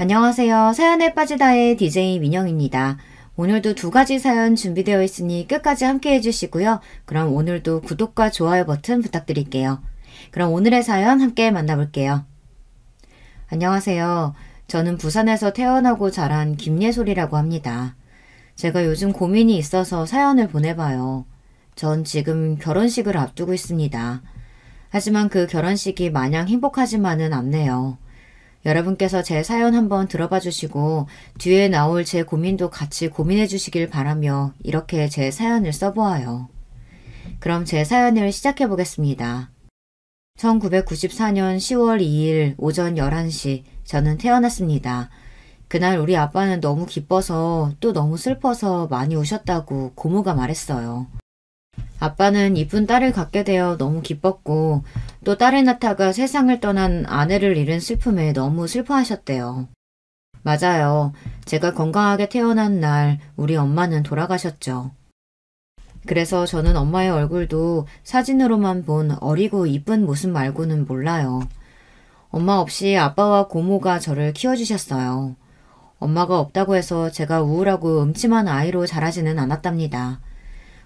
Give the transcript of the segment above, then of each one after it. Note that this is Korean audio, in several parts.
안녕하세요. 사연에 빠지다의 DJ 민영입니다. 오늘도 두 가지 사연 준비되어 있으니 끝까지 함께 해주시고요. 그럼 오늘도 구독과 좋아요 버튼 부탁드릴게요. 그럼 오늘의 사연 함께 만나볼게요. 안녕하세요. 저는 부산에서 태어나고 자란 김예솔이라고 합니다. 제가 요즘 고민이 있어서 사연을 보내봐요. 전 지금 결혼식을 앞두고 있습니다. 하지만 그 결혼식이 마냥 행복하지만은 않네요. 여러분께서 제 사연 한번 들어봐 주시고 뒤에 나올 제 고민도 같이 고민해 주시길 바라며 이렇게 제 사연을 써보아요. 그럼 제 사연을 시작해 보겠습니다. 1994년 10월 2일 오전 11시 저는 태어났습니다. 그날 우리 아빠는 너무 기뻐서 또 너무 슬퍼서 많이 우셨다고 고모가 말했어요. 아빠는 이쁜 딸을 갖게 되어 너무 기뻤고 또 딸을 낳다가 세상을 떠난 아내를 잃은 슬픔에 너무 슬퍼하셨대요. 맞아요. 제가 건강하게 태어난 날 우리 엄마는 돌아가셨죠. 그래서 저는 엄마의 얼굴도 사진으로만 본 어리고 이쁜 모습 말고는 몰라요. 엄마 없이 아빠와 고모가 저를 키워주셨어요. 엄마가 없다고 해서 제가 우울하고 음침한 아이로 자라지는 않았답니다.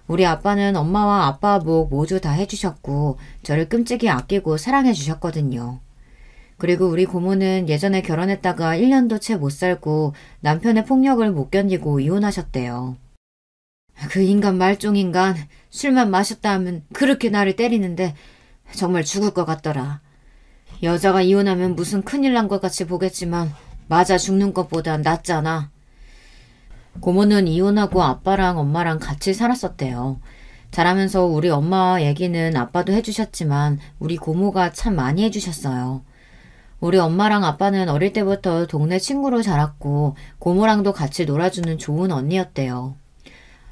우리 아빠는 엄마와 아빠 목 모두 다 해주셨고 저를 끔찍이 아끼고 사랑해 주셨거든요. 그리고 우리 고모는 예전에 결혼했다가 1년도 채 못 살고 남편의 폭력을 못 견디고 이혼하셨대요. 그 인간 말종인간 술만 마셨다 하면 그렇게 나를 때리는데 정말 죽을 것 같더라. 여자가 이혼하면 무슨 큰일 난 것 같이 보겠지만 맞아 죽는 것보단 낫잖아. 고모는 이혼하고 아빠랑 엄마랑 같이 살았었대요. 자라면서 우리 엄마 얘기는 아빠도 해주셨지만 우리 고모가 참 많이 해주셨어요. 우리 엄마랑 아빠는 어릴 때부터 동네 친구로 자랐고 고모랑도 같이 놀아주는 좋은 언니였대요.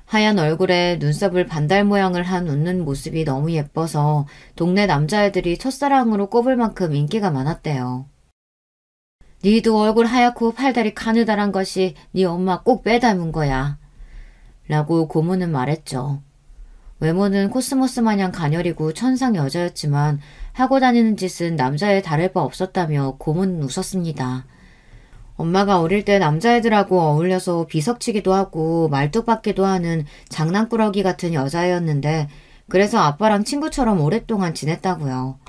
하얀 얼굴에 눈썹을 반달 모양을 한 웃는 모습이 너무 예뻐서 동네 남자애들이 첫사랑으로 꼽을 만큼 인기가 많았대요. 니도 얼굴 하얗고 팔다리 가느다란 것이 니 엄마 꼭 빼닮은 거야. 라고 고모는 말했죠. 외모는 코스모스 마냥 가녀리고 천상 여자였지만 하고 다니는 짓은 남자애 다를 바 없었다며 고모는 웃었습니다. 엄마가 어릴 때 남자애들하고 어울려서 비석치기도 하고 말뚝박기도 하는 장난꾸러기 같은 여자애였는데 그래서 아빠랑 친구처럼 오랫동안 지냈다고요.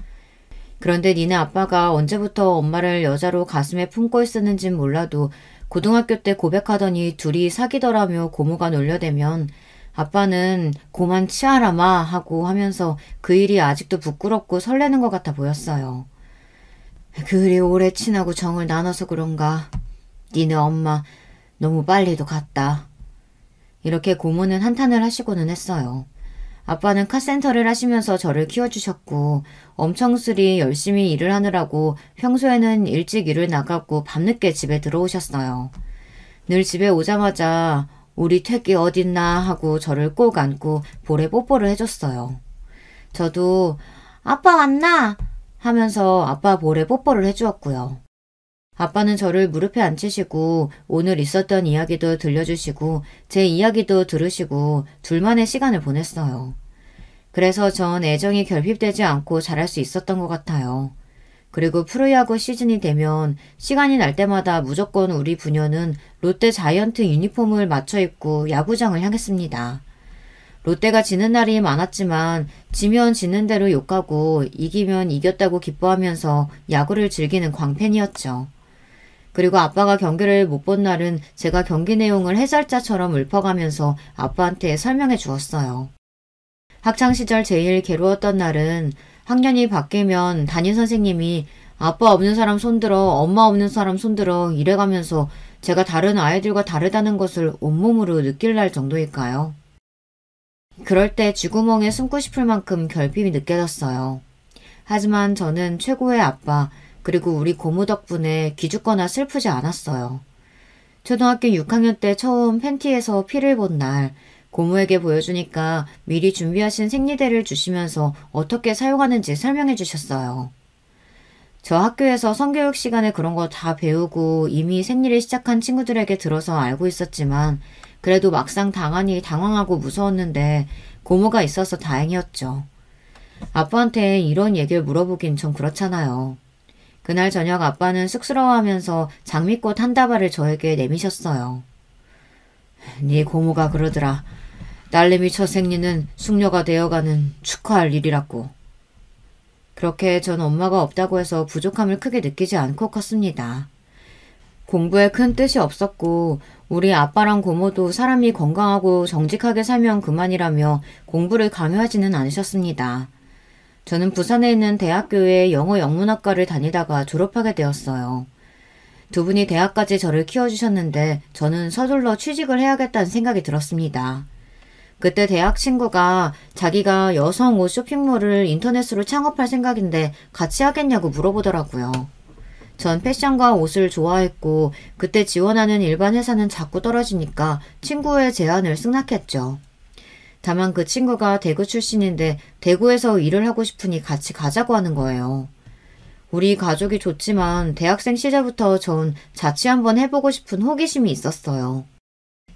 그런데 니네 아빠가 언제부터 엄마를 여자로 가슴에 품고 있었는진 몰라도 고등학교 때 고백하더니 둘이 사귀더라며 고모가 놀려대면 아빠는 고만 치아라마 하고 하면서 그 일이 아직도 부끄럽고 설레는 것 같아 보였어요. 그리 오래 친하고 정을 나눠서 그런가. 니네 엄마 너무 빨리도 갔다. 이렇게 고모는 한탄을 하시고는 했어요. 아빠는 카센터를 하시면서 저를 키워주셨고 엄청 쓰리 열심히 일을 하느라고 평소에는 일찍 일을 나가고 밤늦게 집에 들어오셨어요. 늘 집에 오자마자 우리 퇴끼 어딨나 하고 저를 꼭 안고 볼에 뽀뽀를 해줬어요. 저도 아빠 왔나? 하면서 아빠 볼에 뽀뽀를 해주었고요. 아빠는 저를 무릎에 앉히시고 오늘 있었던 이야기도 들려주시고 제 이야기도 들으시고 둘만의 시간을 보냈어요. 그래서 전 애정이 결핍되지 않고 자랄 수 있었던 것 같아요. 그리고 프로야구 시즌이 되면 시간이 날 때마다 무조건 우리 부녀는 롯데 자이언트 유니폼을 맞춰 입고 야구장을 향했습니다. 롯데가 지는 날이 많았지만 지면 지는 대로 욕하고 이기면 이겼다고 기뻐하면서 야구를 즐기는 광팬이었죠. 그리고 아빠가 경기를 못 본 날은 제가 경기 내용을 해설자처럼 읊어가면서 아빠한테 설명해 주었어요. 학창시절 제일 괴로웠던 날은 학년이 바뀌면 담임선생님이 아빠 없는 사람 손들어, 엄마 없는 사람 손들어 이래가면서 제가 다른 아이들과 다르다는 것을 온몸으로 느낄 날 정도일까요? 그럴 때 쥐구멍에 숨고 싶을 만큼 결핍이 느껴졌어요. 하지만 저는 최고의 아빠 그리고 우리 고모 덕분에 기죽거나 슬프지 않았어요. 초등학교 6학년 때 처음 팬티에서 피를 본 날 고모에게 보여주니까 미리 준비하신 생리대를 주시면서 어떻게 사용하는지 설명해 주셨어요. 저 학교에서 성교육 시간에 그런 거 다 배우고 이미 생리를 시작한 친구들에게 들어서 알고 있었지만 그래도 막상 당하니 당황하고 무서웠는데 고모가 있어서 다행이었죠. 아빠한테 이런 얘기를 물어보긴 좀 그렇잖아요. 그날 저녁 아빠는 쑥스러워하면서 장미꽃 한 다발을 저에게 내미셨어요. 네 고모가 그러더라. 딸내미 첫 생리는 숙녀가 되어가는 축하할 일이라고. 그렇게 전 엄마가 없다고 해서 부족함을 크게 느끼지 않고 컸습니다. 공부에 큰 뜻이 없었고 우리 아빠랑 고모도 사람이 건강하고 정직하게 살면 그만이라며 공부를 강요하지는 않으셨습니다. 저는 부산에 있는 대학교의 영어 영문학과를 다니다가 졸업하게 되었어요. 두 분이 대학까지 저를 키워주셨는데 저는 서둘러 취직을 해야겠다는 생각이 들었습니다. 그때 대학 친구가 자기가 여성 옷 쇼핑몰을 인터넷으로 창업할 생각인데 같이 하겠냐고 물어보더라고요. 전 패션과 옷을 좋아했고 그때 지원하는 일반 회사는 자꾸 떨어지니까 친구의 제안을 승낙했죠. 다만 그 친구가 대구 출신인데 대구에서 일을 하고 싶으니 같이 가자고 하는 거예요. 우리 가족이 좋지만 대학생 시절부터 전 자취 한번 해보고 싶은 호기심이 있었어요.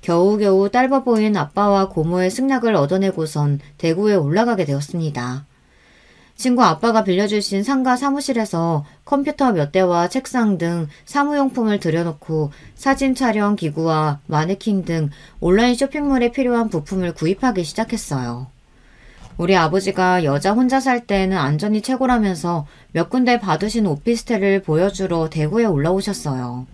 겨우겨우 딸바 보인 아빠와 고모의 승낙을 얻어내고선 대구에 올라가게 되었습니다. 친구 아빠가 빌려주신 상가 사무실에서 컴퓨터 몇 대와 책상 등 사무용품을 들여놓고 사진 촬영 기구와 마네킹 등 온라인 쇼핑몰에 필요한 부품을 구입하기 시작했어요. 우리 아버지가 여자 혼자 살 때는 안전이 최고라면서 몇 군데 받으신 오피스텔을 보여주러 대구에 올라오셨어요.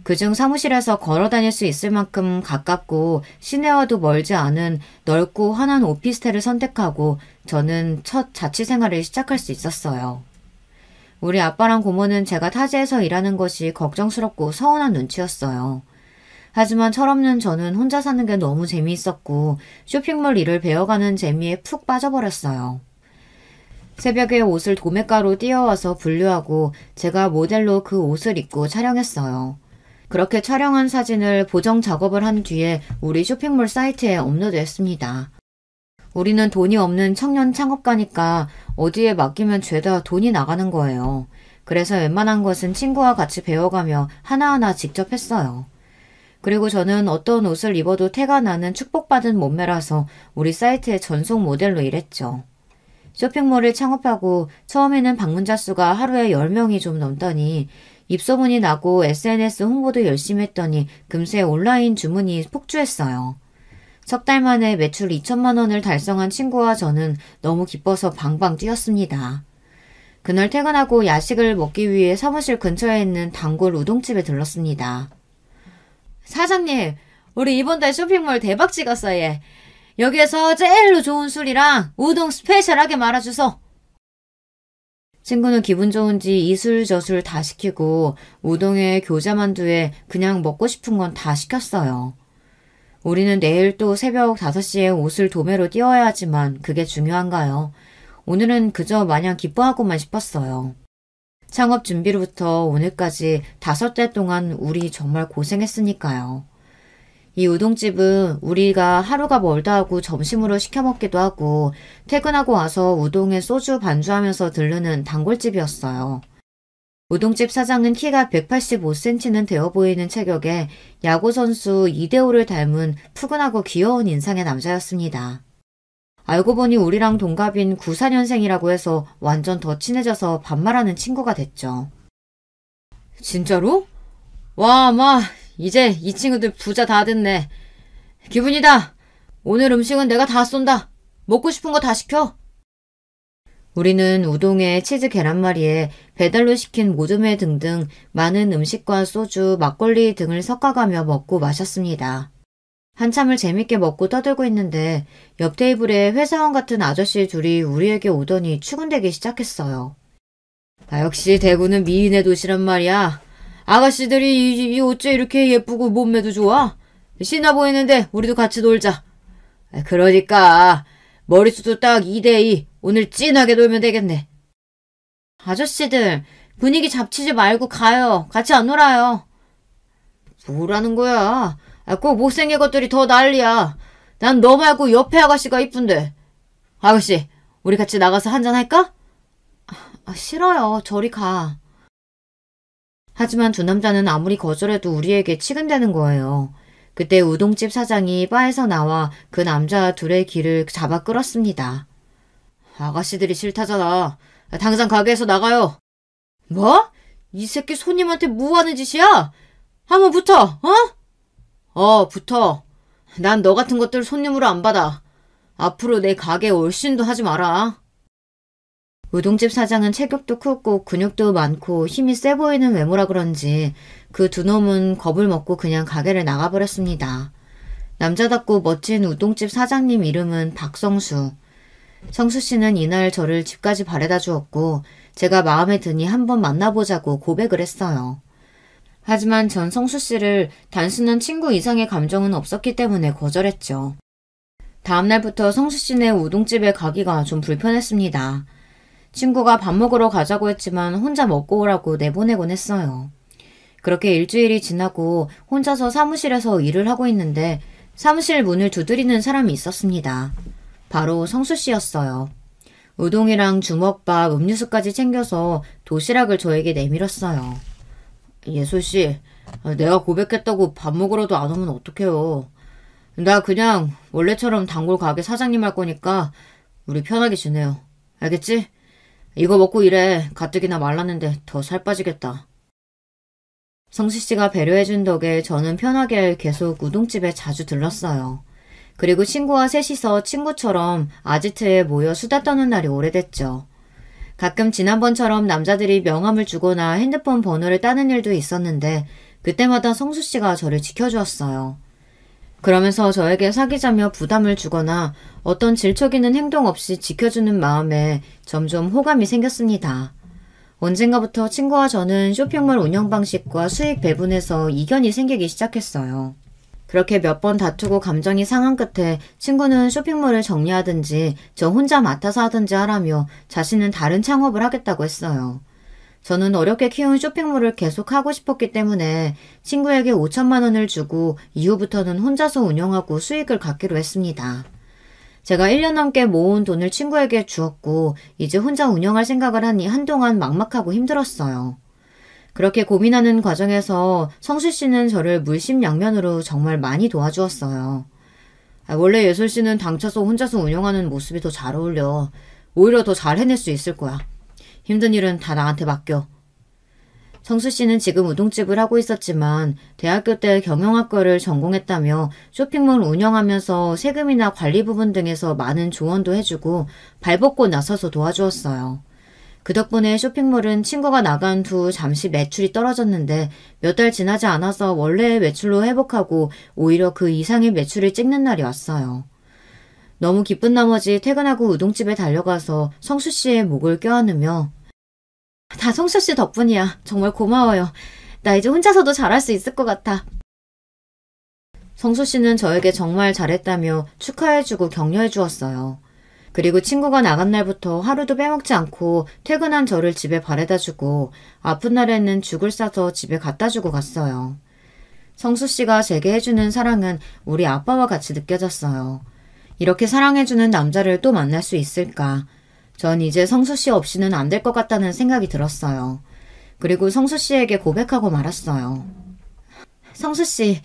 그중 사무실에서 걸어 다닐 수 있을 만큼 가깝고 시내와도 멀지 않은 넓고 환한 오피스텔을 선택하고 저는 첫 자취 생활을 시작할 수 있었어요. 우리 아빠랑 고모는 제가 타지에서 일하는 것이 걱정스럽고 서운한 눈치였어요. 하지만 철없는 저는 혼자 사는 게 너무 재미있었고 쇼핑몰 일을 배워가는 재미에 푹 빠져버렸어요. 새벽에 옷을 도매가로 띄어와서 분류하고 제가 모델로 그 옷을 입고 촬영했어요. 그렇게 촬영한 사진을 보정 작업을 한 뒤에 우리 쇼핑몰 사이트에 업로드했습니다. 우리는 돈이 없는 청년 창업가니까 어디에 맡기면 죄다 돈이 나가는 거예요. 그래서 웬만한 것은 친구와 같이 배워가며 하나하나 직접 했어요. 그리고 저는 어떤 옷을 입어도 태가 나는 축복받은 몸매라서 우리 사이트의 전속 모델로 일했죠. 쇼핑몰을 창업하고 처음에는 방문자 수가 하루에 10명이 좀 넘더니 입소문이 나고 SNS 홍보도 열심히 했더니 금세 온라인 주문이 폭주했어요. 석 달 만에 매출 2천만 원을 달성한 친구와 저는 너무 기뻐서 방방 뛰었습니다. 그날 퇴근하고 야식을 먹기 위해 사무실 근처에 있는 단골 우동집에 들렀습니다. 사장님, 우리 이번 달 쇼핑몰 대박 찍었어요. 여기에서 제일로 좋은 술이랑 우동 스페셜하게 말아주소. 친구는 기분 좋은지 이술저술 다 시키고 우동에 교자만두에 그냥 먹고 싶은 건 다 시켰어요. 우리는 내일 또 새벽 5시에 옷을 도매로 띄워야 하지만 그게 중요한가요? 오늘은 그저 마냥 기뻐하고만 싶었어요. 창업 준비로부터 오늘까지 5달 동안 우리 정말 고생했으니까요. 이 우동집은 우리가 하루가 멀다 하고 점심으로 시켜 먹기도 하고 퇴근하고 와서 우동에 소주 반주하면서 들르는 단골집이었어요. 우동집 사장은 키가 185cm는 되어 보이는 체격에 야구선수 이대호를 닮은 푸근하고 귀여운 인상의 남자였습니다. 알고 보니 우리랑 동갑인 94년생이라고 해서 완전 더 친해져서 반말하는 친구가 됐죠. 진짜로? 와, 이제 이 친구들 부자 다 됐네. 기분이다. 오늘 음식은 내가 다 쏜다. 먹고 싶은 거 다 시켜. 우리는 우동에 치즈 계란말이에 배달로 시킨 모듬회 등등 많은 음식과 소주, 막걸리 등을 섞어가며 먹고 마셨습니다. 한참을 재밌게 먹고 떠들고 있는데 옆 테이블에 회사원 같은 아저씨 둘이 우리에게 오더니 추근대기 시작했어요. 역시 대구는 미인의 도시란 말이야. 아가씨들이 이 어째 이렇게 예쁘고 몸매도 좋아? 신나 보이는데 우리도 같이 놀자. 그러니까 머릿수도 딱 2대2 오늘 찐하게 놀면 되겠네. 아저씨들 분위기 잡치지 말고 가요. 같이 안 놀아요. 뭐라는 거야. 꼭 못생긴 것들이 더 난리야. 난 너 말고 옆에 아가씨가 이쁜데. 아가씨 우리 같이 나가서 한잔 할까? 싫어요. 저리 가. 하지만 두 남자는 아무리 거절해도 우리에게 치근대는 거예요. 그때 우동집 사장이 바에서 나와 그 남자 둘의 길을 잡아 끌었습니다. 아가씨들이 싫다잖아. 당장 가게에서 나가요. 뭐? 이 새끼 손님한테 뭐 하는 짓이야? 한번 붙어, 붙어. 난 너 같은 것들 손님으로 안 받아. 앞으로 내 가게에 올신도 하지 마라. 우동집 사장은 체격도 크고 근육도 많고 힘이 세 보이는 외모라 그런지 그 두 놈은 겁을 먹고 그냥 가게를 나가버렸습니다. 남자답고 멋진 우동집 사장님 이름은 박성수. 성수 씨는 이날 저를 집까지 바래다 주었고 제가 마음에 드니 한번 만나보자고 고백을 했어요. 하지만 전 성수 씨를 단순한 친구 이상의 감정은 없었기 때문에 거절했죠. 다음날부터 성수 씨네 우동집에 가기가 좀 불편했습니다. 친구가 밥 먹으러 가자고 했지만 혼자 먹고 오라고 내보내곤 했어요. 그렇게 일주일이 지나고 혼자서 사무실에서 일을 하고 있는데 사무실 문을 두드리는 사람이 있었습니다. 바로 성수 씨였어요. 우동이랑 주먹밥, 음료수까지 챙겨서 도시락을 저에게 내밀었어요. 예솔 씨, 내가 고백했다고 밥 먹으러도 안 오면 어떡해요. 나 그냥 원래처럼 단골 가게 사장님 할 거니까 우리 편하게 지내요. 알겠지? 이거 먹고 일해. 가뜩이나 말랐는데 더 살 빠지겠다. 성수 씨가 배려해준 덕에 저는 편하게 계속 우동집에 자주 들렀어요. 그리고 친구와 셋이서 친구처럼 아지트에 모여 수다 떠는 날이 오래됐죠. 가끔 지난번처럼 남자들이 명함을 주거나 핸드폰 번호를 따는 일도 있었는데 그때마다 성수 씨가 저를 지켜주었어요. 그러면서 저에게 사귀자며 부담을 주거나 어떤 질척 있는 행동 없이 지켜주는 마음에 점점 호감이 생겼습니다. 언젠가부터 친구와 저는 쇼핑몰 운영 방식과 수익 배분에서 이견이 생기기 시작했어요. 그렇게 몇 번 다투고 감정이 상한 끝에 친구는 쇼핑몰을 정리하든지 저 혼자 맡아서 하든지 하라며 자신은 다른 창업을 하겠다고 했어요. 저는 어렵게 키운 쇼핑몰을 계속 하고 싶었기 때문에 친구에게 5천만 원을 주고 이후부터는 혼자서 운영하고 수익을 갖기로 했습니다. 제가 1년 넘게 모은 돈을 친구에게 주었고 이제 혼자 운영할 생각을 하니 한동안 막막하고 힘들었어요. 그렇게 고민하는 과정에서 성수 씨는 저를 물심양면으로 정말 많이 도와주었어요. 원래 예솔 씨는 당쳐서 혼자서 운영하는 모습이 더 잘 어울려. 오히려 더 잘 해낼 수 있을 거야. 힘든 일은 다 나한테 맡겨. 성수 씨는 지금 우동집을 하고 있었지만 대학교 때 경영학과를 전공했다며 쇼핑몰 운영하면서 세금이나 관리 부분 등에서 많은 조언도 해주고 발벗고 나서서 도와주었어요. 그 덕분에 쇼핑몰은 친구가 나간 후 잠시 매출이 떨어졌는데 몇 달 지나지 않아서 원래의 매출로 회복하고 오히려 그 이상의 매출을 찍는 날이 왔어요. 너무 기쁜 나머지 퇴근하고 우동집에 달려가서 성수 씨의 목을 껴안으며 다 성수 씨 덕분이야. 정말 고마워요. 나 이제 혼자서도 잘할 수 있을 것 같아. 성수 씨는 저에게 정말 잘했다며 축하해주고 격려해 주었어요. 그리고 친구가 나간 날부터 하루도 빼먹지 않고 퇴근한 저를 집에 바래다주고 아픈 날에는 죽을 싸서 집에 갖다주고 갔어요. 성수 씨가 제게 해주는 사랑은 우리 아빠와 같이 느껴졌어요. 이렇게 사랑해주는 남자를 또 만날 수 있을까? 전 이제 성수 씨 없이는 안 될 것 같다는 생각이 들었어요. 그리고 성수 씨에게 고백하고 말았어요. 성수 씨,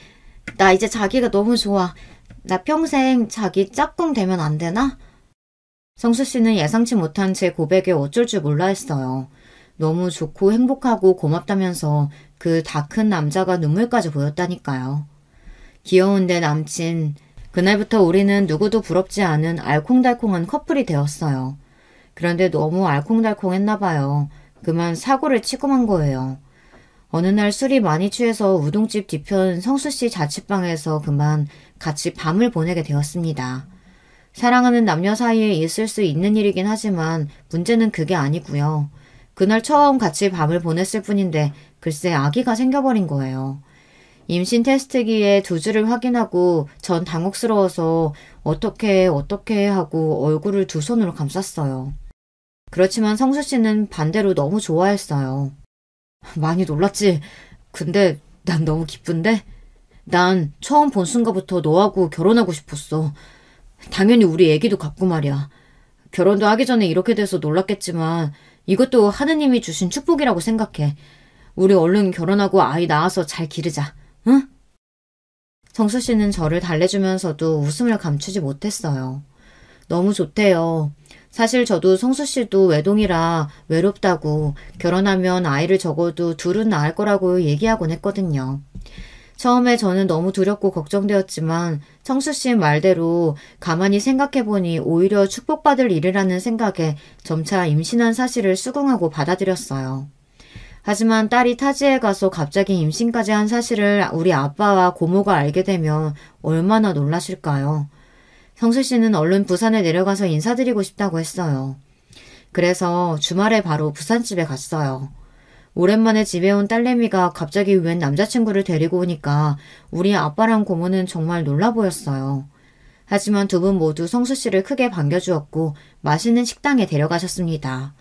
나 이제 자기가 너무 좋아. 나 평생 자기 짝꿍 되면 안 되나? 성수 씨는 예상치 못한 제 고백에 어쩔 줄 몰라 했어요. 너무 좋고 행복하고 고맙다면서 그 다 큰 남자가 눈물까지 보였다니까요. 귀여운 내 남친. 그날부터 우리는 누구도 부럽지 않은 알콩달콩한 커플이 되었어요. 그런데 너무 알콩달콩했나 봐요. 그만 사고를 치고 만 거예요. 어느 날 술이 많이 취해서 우동집 뒤편 성수씨 자취방에서 그만 같이 밤을 보내게 되었습니다. 사랑하는 남녀 사이에 있을 수 있는 일이긴 하지만 문제는 그게 아니고요. 그날 처음 같이 밤을 보냈을 뿐인데 글쎄 아기가 생겨버린 거예요. 임신 테스트기에 두 줄을 확인하고 전 당혹스러워서 어떻게 하고 얼굴을 두 손으로 감쌌어요. 그렇지만 성수 씨는 반대로 너무 좋아했어요. 많이 놀랐지? 근데 난 너무 기쁜데? 난 처음 본 순간부터 너하고 결혼하고 싶었어. 당연히 우리 애기도 갖고 말이야. 결혼도 하기 전에 이렇게 돼서 놀랐겠지만 이것도 하느님이 주신 축복이라고 생각해. 우리 얼른 결혼하고 아이 낳아서 잘 기르자. 응? 성수 씨는 저를 달래주면서도 웃음을 감추지 못했어요. 너무 좋대요. 사실 저도 성수 씨도 외동이라 외롭다고 결혼하면 아이를 적어도 둘은 낳을 거라고 얘기하곤 했거든요. 처음에 저는 너무 두렵고 걱정되었지만 성수 씨 말대로 가만히 생각해보니 오히려 축복받을 일이라는 생각에 점차 임신한 사실을 수긍하고 받아들였어요. 하지만 딸이 타지에 가서 갑자기 임신까지 한 사실을 우리 아빠와 고모가 알게 되면 얼마나 놀라실까요? 성수 씨는 얼른 부산에 내려가서 인사드리고 싶다고 했어요. 그래서 주말에 바로 부산집에 갔어요. 오랜만에 집에 온 딸내미가 갑자기 웬 남자친구를 데리고 오니까 우리 아빠랑 고모는 정말 놀라 보였어요. 하지만 두 분 모두 성수 씨를 크게 반겨주었고 맛있는 식당에 데려가셨습니다.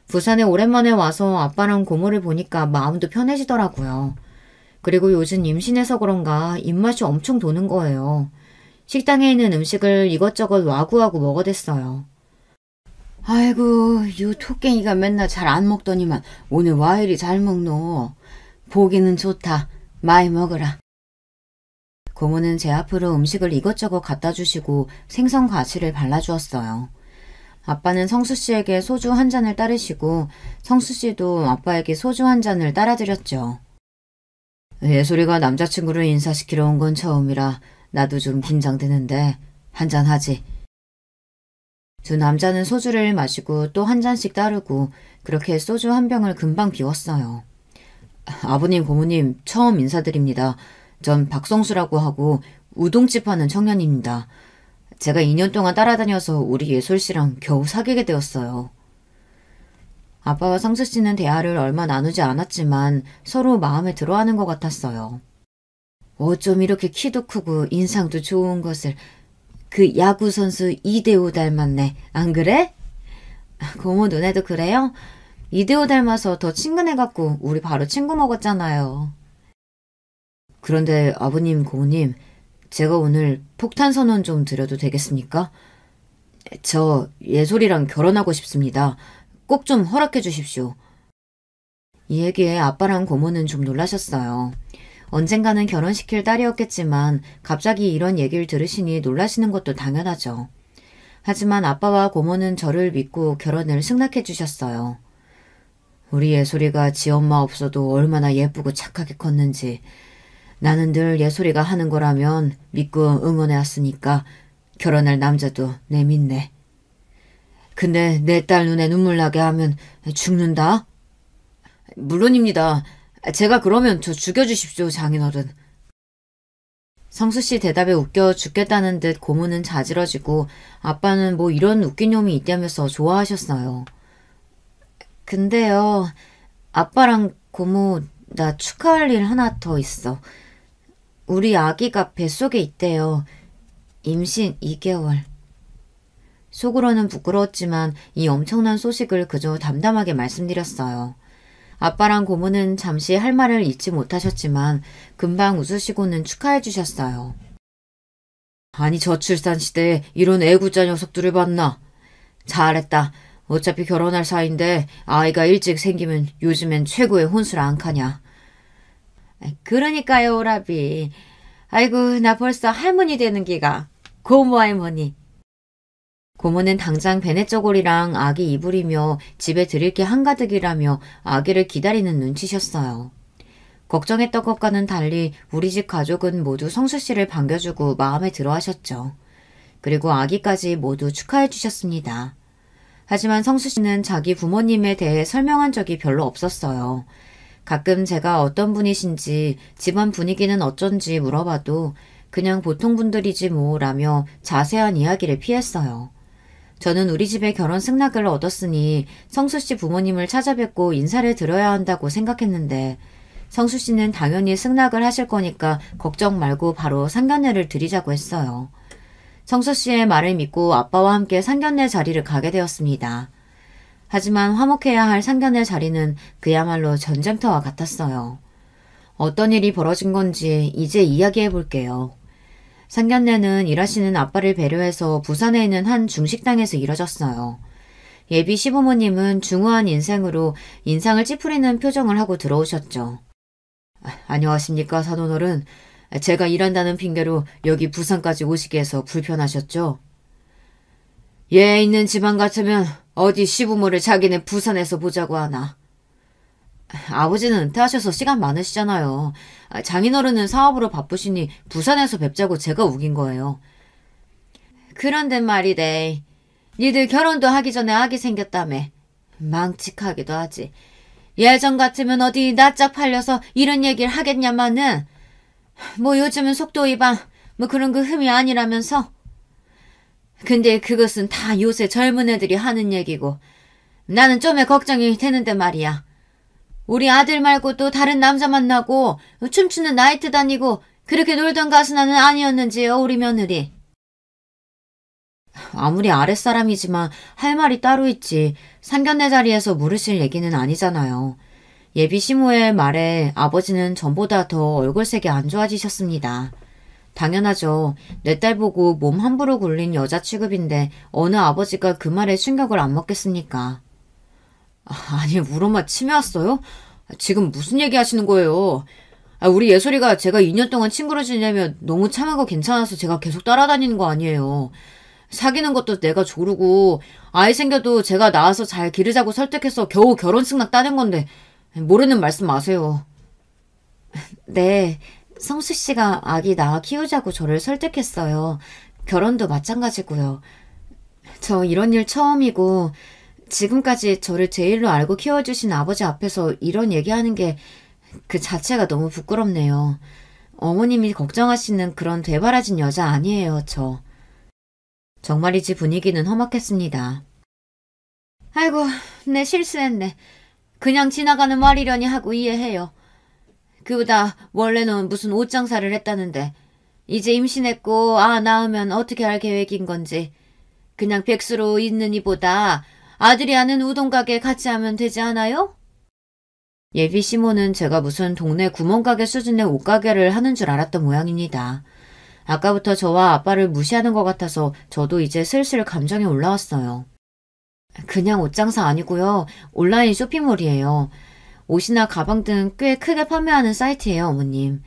부산에 오랜만에 와서 아빠랑 고모를 보니까 마음도 편해지더라고요. 그리고 요즘 임신해서 그런가 입맛이 엄청 도는 거예요. 식당에 있는 음식을 이것저것 와구와구 먹어댔어요. 아이고, 요 토깽이가 맨날 잘 안 먹더니만 오늘 와 이리 잘 먹노. 보기는 좋다. 많이 먹으라. 고모는 제 앞으로 음식을 이것저것 갖다 주시고 생선 가시를 발라주었어요. 아빠는 성수 씨에게 소주 한 잔을 따르시고 성수 씨도 아빠에게 소주 한 잔을 따라드렸죠. 예솔이가 남자친구를 인사시키러 온 건 처음이라 나도 좀 긴장되는데 한잔 하지. 두 남자는 소주를 마시고 또 한 잔씩 따르고 그렇게 소주 한 병을 금방 비웠어요. 아버님, 고모님 처음 인사드립니다. 전 박성수라고 하고 우동집 하는 청년입니다. 제가 2년 동안 따라다녀서 우리 예솔 씨랑 겨우 사귀게 되었어요. 아빠와 성수 씨는 대화를 얼마 나누지 않았지만 서로 마음에 들어하는 것 같았어요. 어쩜 이렇게 키도 크고 인상도 좋은 것을. 그 야구선수 이대호 닮았네. 안 그래? 고모 눈에도 그래요? 이대호 닮아서 더 친근해갖고 우리 바로 친구 먹었잖아요. 그런데 아버님, 고모님, 제가 오늘 폭탄 선언 좀 드려도 되겠습니까? 저 예솔이랑 결혼하고 싶습니다. 꼭 좀 허락해 주십시오. 이 얘기에 아빠랑 고모는 좀 놀라셨어요. 언젠가는 결혼시킬 딸이었겠지만 갑자기 이런 얘기를 들으시니 놀라시는 것도 당연하죠. 하지만 아빠와 고모는 저를 믿고 결혼을 승낙해 주셨어요. 우리 예솔이가 지 엄마 없어도 얼마나 예쁘고 착하게 컸는지 나는 늘 예솔이가 하는 거라면 믿고 응원해왔으니까 결혼할 남자도 내믿네. 근데 내 딸 눈에 눈물 나게 하면 죽는다? 물론입니다. 제가 그러면 저 죽여주십시오, 장인어른. 성수 씨 대답에 웃겨 죽겠다는 듯 고모는 자지러지고 아빠는 뭐 이런 웃긴 놈이 있다면서 좋아하셨어요. 근데요, 아빠랑 고모 나 축하할 일 하나 더 있어. 우리 아기가 뱃속에 있대요. 임신 2개월. 속으로는 부끄러웠지만 이 엄청난 소식을 그저 담담하게 말씀드렸어요. 아빠랑 고모는 잠시 할 말을 잊지 못하셨지만 금방 웃으시고는 축하해 주셨어요. 아니 저출산 시대에 이런 애구자 녀석들을 봤나. 잘했다. 어차피 결혼할 사이인데 아이가 일찍 생기면 요즘엔 최고의 혼수라 안 카냐. 그러니까요, 오라비. 아이고 나 벌써 할머니 되는 기가. 고모 할머니. 고모는 당장 베네쩌골이랑 아기 이불이며 집에 드릴 게 한가득이라며 아기를 기다리는 눈치셨어요. 걱정했던 것과는 달리 우리 집 가족은 모두 성수 씨를 반겨주고 마음에 들어하셨죠. 그리고 아기까지 모두 축하해 주셨습니다. 하지만 성수 씨는 자기 부모님에 대해 설명한 적이 별로 없었어요. 가끔 제가 어떤 분이신지 집안 분위기는 어쩐지 물어봐도 그냥 보통 분들이지 뭐라며 자세한 이야기를 피했어요. 저는 우리 집에 결혼 승낙을 얻었으니 성수 씨 부모님을 찾아뵙고 인사를 드려야 한다고 생각했는데 성수 씨는 당연히 승낙을 하실 거니까 걱정 말고 바로 상견례를 드리자고 했어요. 성수 씨의 말을 믿고 아빠와 함께 상견례 자리를 가게 되었습니다. 하지만 화목해야 할 상견례 자리는 그야말로 전쟁터와 같았어요. 어떤 일이 벌어진 건지 이제 이야기해 볼게요. 상견례는 일하시는 아빠를 배려해서 부산에 있는 한 중식당에서 이뤄졌어요. 예비 시부모님은 중후한 인생으로 인상을 찌푸리는 표정을 하고 들어오셨죠. 안녕하십니까, 사돈어른. 제가 일한다는 핑계로 여기 부산까지 오시게 해서 불편하셨죠? 얘 있는 집안 같으면 어디 시부모를 자기네 부산에서 보자고 하나. 아버지는 은퇴하셔서 시간 많으시잖아요. 장인어른은 사업으로 바쁘시니 부산에서 뵙자고 제가 우긴 거예요. 그런데 말이래. 니들 결혼도 하기 전에 아기 생겼다며. 망측하기도 하지. 예전 같으면 어디 낯짝 팔려서 이런 얘기를 하겠냐마는 뭐 요즘은 속도 위반 뭐 그런 거 흠이 아니라면서. 근데 그것은 다 요새 젊은 애들이 하는 얘기고 나는 좀에 걱정이 되는데 말이야. 우리 아들 말고도 다른 남자 만나고 춤추는 나이트 다니고 그렇게 놀던 가수나는 아니었는지요, 우리 며느리. 아무리 아랫사람이지만 할 말이 따로 있지 상견례 자리에서 물으실 얘기는 아니잖아요. 예비 시모의 말에 아버지는 전보다 더 얼굴색이 안 좋아지셨습니다. 당연하죠. 내 딸 보고 몸 함부로 굴린 여자 취급인데 어느 아버지가 그 말에 충격을 안 먹겠습니까? 아니, 우리 엄마 치매 왔어요? 지금 무슨 얘기 하시는 거예요? 우리 예솔이가 제가 2년 동안 친구를 지내면 너무 참하고 괜찮아서 제가 계속 따라다니는 거 아니에요. 사귀는 것도 내가 조르고 아이 생겨도 제가 낳아서 잘 기르자고 설득해서 겨우 결혼 승낙 따낸 건데 모르는 말씀 마세요. 네, 성수 씨가 아기 낳아 키우자고 저를 설득했어요. 결혼도 마찬가지고요. 저 이런 일 처음이고 지금까지 저를 제 일로 알고 키워주신 아버지 앞에서 이런 얘기하는 게 그 자체가 너무 부끄럽네요. 어머님이 걱정하시는 그런 되바라진 여자 아니에요, 저. 정말이지 분위기는 험악했습니다. 아이고, 내 실수했네. 그냥 지나가는 말이려니 하고 이해해요. 그보다 원래는 무슨 옷 장사를 했다는데 이제 임신했고 낳으면 어떻게 할 계획인 건지. 그냥 백수로 있는 이보다 아들이 하는 우동가게 같이 하면 되지 않아요? 예비 시모는 제가 무슨 동네 구멍가게 수준의 옷가게를 하는 줄 알았던 모양입니다. 아까부터 저와 아빠를 무시하는 것 같아서 저도 이제 슬슬 감정이 올라왔어요. 그냥 옷장사 아니고요. 온라인 쇼핑몰이에요. 옷이나 가방 등 꽤 크게 판매하는 사이트예요, 어머님.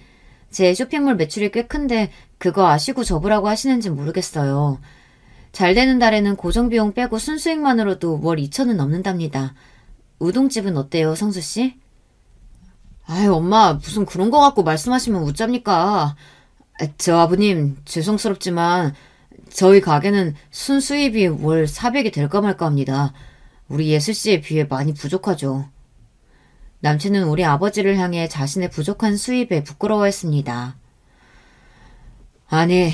제 쇼핑몰 매출이 꽤 큰데 그거 아시고 접으라고 하시는지 모르겠어요. 잘 되는 달에는 고정비용 빼고 순수익만으로도 월 2천은 넘는답니다. 우동집은 어때요, 성수씨? 아유, 엄마, 무슨 그런 거 갖고 말씀하시면 웃잡니까? 저 아버님, 죄송스럽지만 저희 가게는 순수입이 월 400이 될까 말까 합니다. 우리 예슬씨에 비해 많이 부족하죠. 남친은 우리 아버지를 향해 자신의 부족한 수입에 부끄러워했습니다. 아니,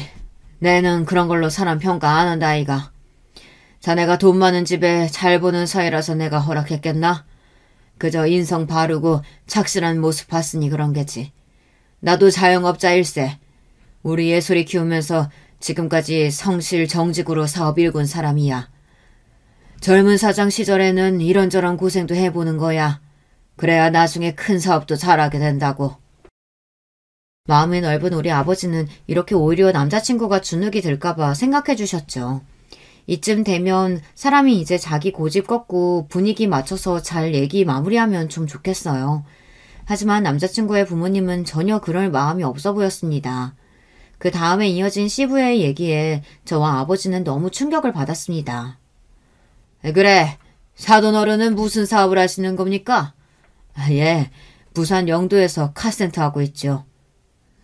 내는 그런 걸로 사람 평가 안 한다, 아이가. 자네가 돈 많은 집에 잘 보는 사이라서 내가 허락했겠나? 그저 인성 바르고 착실한 모습 봤으니 그런 게지. 나도 자영업자일세. 우리 예솔이 키우면서 지금까지 성실 정직으로 사업 일군 사람이야. 젊은 사장 시절에는 이런저런 고생도 해보는 거야. 그래야 나중에 큰 사업도 잘하게 된다고. 마음이 넓은 우리 아버지는 이렇게 오히려 남자친구가 주눅이 들까봐 생각해 주셨죠. 이쯤 되면 사람이 이제 자기 고집 꺾고 분위기 맞춰서 잘 얘기 마무리하면 좀 좋겠어요. 하지만 남자친구의 부모님은 전혀 그럴 마음이 없어 보였습니다. 그 다음에 이어진 시부의 얘기에 저와 아버지는 너무 충격을 받았습니다. 그래, 사돈 어른은 무슨 사업을 하시는 겁니까? 예, 부산 영도에서 카센터 하고 있죠.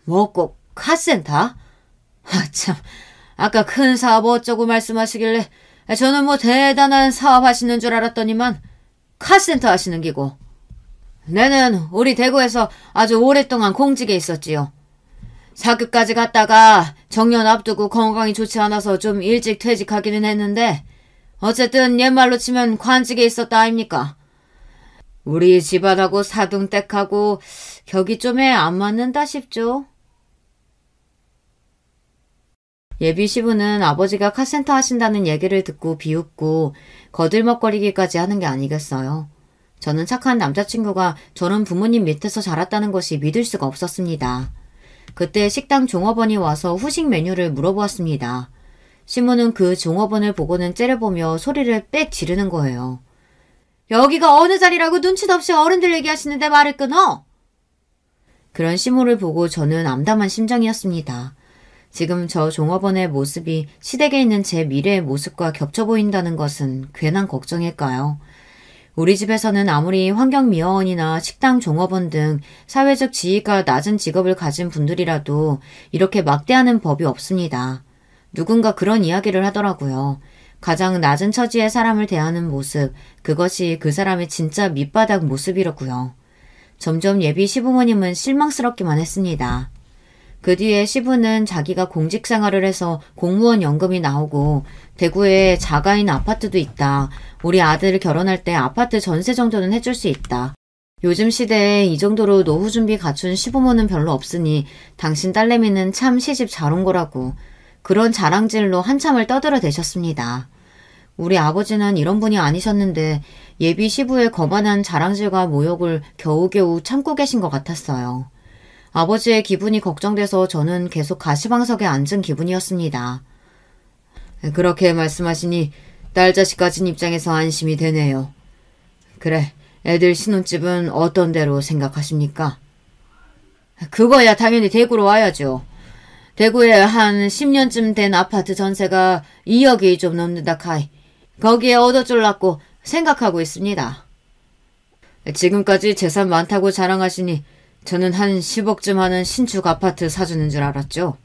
뭐 꼭 카센터? 참, 아까 큰 사업 어쩌고 말씀하시길래 저는 뭐 대단한 사업 하시는 줄 알았더니만 카센터 하시는 기고. 내는 우리 대구에서 아주 오랫동안 공직에 있었지요. 사급까지 갔다가 정년 앞두고 건강이 좋지 않아서 좀 일찍 퇴직하기는 했는데 어쨌든 옛말로 치면 관직에 있었다 아닙니까? 우리 집안하고 사등댁하고 격이 좀에 안 맞는다 싶죠. 예비 시부는 아버지가 카센터 하신다는 얘기를 듣고 비웃고 거들먹거리기까지 하는 게 아니겠어요. 저는 착한 남자친구가 저런 부모님 밑에서 자랐다는 것이 믿을 수가 없었습니다. 그때 식당 종업원이 와서 후식 메뉴를 물어보았습니다. 시모는 그 종업원을 보고는 째려보며 소리를 빽 지르는 거예요. 여기가 어느 자리라고 눈치도 없이 어른들 얘기하시는데 말을 끊어? 그런 시모를 보고 저는 암담한 심정이었습니다. 지금 저 종업원의 모습이 시댁에 있는 제 미래의 모습과 겹쳐 보인다는 것은 괜한 걱정일까요? 우리 집에서는 아무리 환경미화원이나 식당 종업원 등 사회적 지위가 낮은 직업을 가진 분들이라도 이렇게 막대하는 법이 없습니다. 누군가 그런 이야기를 하더라고요. 가장 낮은 처지의 사람을 대하는 모습, 그것이 그 사람의 진짜 밑바닥 모습이라고요. 점점 예비 시부모님은 실망스럽기만 했습니다. 그 뒤에 시부는 자기가 공직 생활을 해서 공무원 연금이 나오고 대구에 자가인 아파트도 있다. 우리 아들 결혼할 때 아파트 전세 정도는 해줄 수 있다. 요즘 시대에 이 정도로 노후 준비 갖춘 시부모는 별로 없으니 당신 딸내미는 참 시집 잘 온 거라고 그런 자랑질로 한참을 떠들어대셨습니다. 우리 아버지는 이런 분이 아니셨는데 예비 시부의 거만한 자랑질과 모욕을 겨우겨우 참고 계신 것 같았어요. 아버지의 기분이 걱정돼서 저는 계속 가시방석에 앉은 기분이었습니다. 그렇게 말씀하시니 딸 자식 가진 입장에서 안심이 되네요. 그래, 애들 신혼집은 어떤 데로 생각하십니까? 그거야 당연히 대구로 와야죠. 대구에 한 10년쯤 된 아파트 전세가 2억이 좀 넘는다 카이. 거기에 얻어줄라고 생각하고 있습니다. 지금까지 재산 많다고 자랑하시니 저는 한 10억쯤 하는 신축 아파트 사주는 줄 알았죠.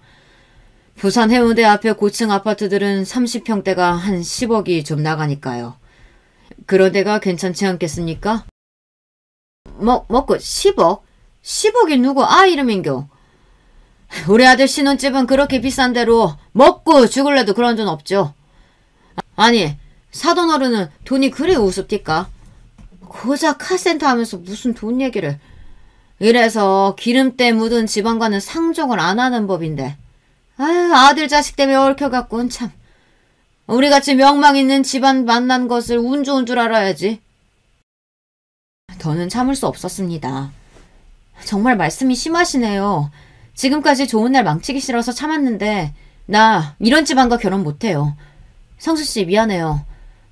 부산 해운대 앞에 고층 아파트들은 30평대가 한 10억이 좀 나가니까요. 그런 데가 괜찮지 않겠습니까? 먹고 10억? 10억이 누구 이름인겨? 우리 아들 신혼집은 그렇게 비싼 데로 먹고 죽을래도 그런 돈 없죠. 아니, 사돈 어른은 돈이 그리 우습디까? 고작 카센터 하면서 무슨 돈 얘기를. 이래서 기름때 묻은 집안과는 상종을 안 하는 법인데. 아유, 아들 자식 때문에 얽혀갖고는 참. 우리같이 명망 있는 집안 만난 것을 운 좋은 줄 알아야지. 더는 참을 수 없었습니다. 정말 말씀이 심하시네요. 지금까지 좋은 날 망치기 싫어서 참았는데 나 이런 집안과 결혼 못해요. 성수씨 미안해요.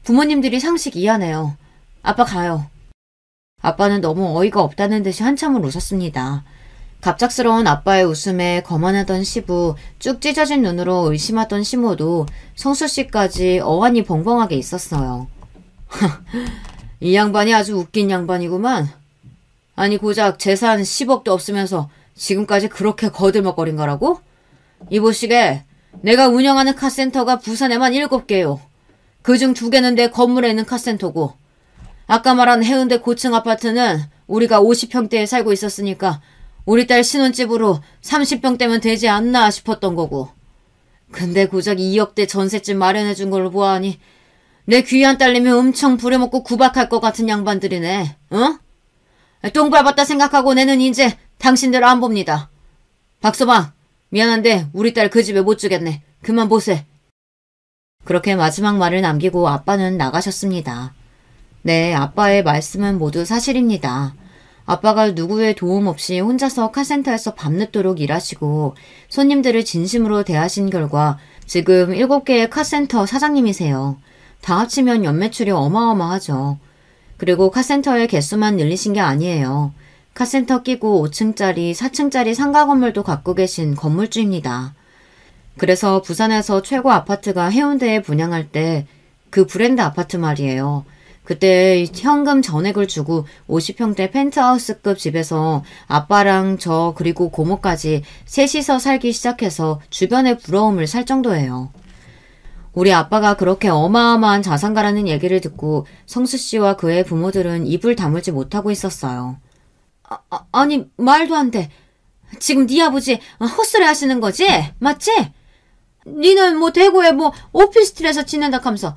부모님들이 상식 이해하네요. 아빠 가요. 아빠는 너무 어이가 없다는 듯이 한참을 웃었습니다. 갑작스러운 아빠의 웃음에 거만하던 시부, 쭉 찢어진 눈으로 의심하던 시모도 성수씨까지 어안이 벙벙하게 있었어요. 이 양반이 아주 웃긴 양반이구만. 아니 고작 재산 10억도 없으면서 지금까지 그렇게 거들먹거린 거라고? 이보시게 내가 운영하는 카센터가 부산에만 7개요. 그중 2개는 내 건물에 있는 카센터고 아까 말한 해운대 고층 아파트는 우리가 50평대에 살고 있었으니까 우리 딸 신혼집으로 30평대면 되지 않나 싶었던 거고. 근데 고작 2억대 전셋집 마련해준 걸로 보아하니 내 귀한 딸내미 엄청 부려먹고 구박할 것 같은 양반들이네. 어? 똥 밟았다 생각하고 내는 이제 당신들 안 봅니다. 박서방, 미안한데 우리 딸 그 집에 못 주겠네. 그만 보세. 그렇게 마지막 말을 남기고 아빠는 나가셨습니다. 네, 아빠의 말씀은 모두 사실입니다. 아빠가 누구의 도움 없이 혼자서 카센터에서 밤늦도록 일하시고 손님들을 진심으로 대하신 결과 지금 7개의 카센터 사장님이세요. 다 합치면 연매출이 어마어마하죠. 그리고 카센터의 개수만 늘리신 게 아니에요. 카센터 끼고 5층짜리, 4층짜리 상가 건물도 갖고 계신 건물주입니다. 그래서 부산에서 최고 아파트가 해운대에 분양할 때 그 브랜드 아파트 말이에요. 그때 현금 전액을 주고 50평대 펜트하우스급 집에서 아빠랑 저 그리고 고모까지 셋이서 살기 시작해서 주변의 부러움을 살 정도예요. 우리 아빠가 그렇게 어마어마한 자산가라는 얘기를 듣고 성수씨와 그의 부모들은 입을 다물지 못하고 있었어요. 아니 말도 안 돼. 지금 네 아버지 헛소리 하시는 거지? 맞지? 니는 뭐 대구에 뭐 오피스텔에서 지낸다 하면서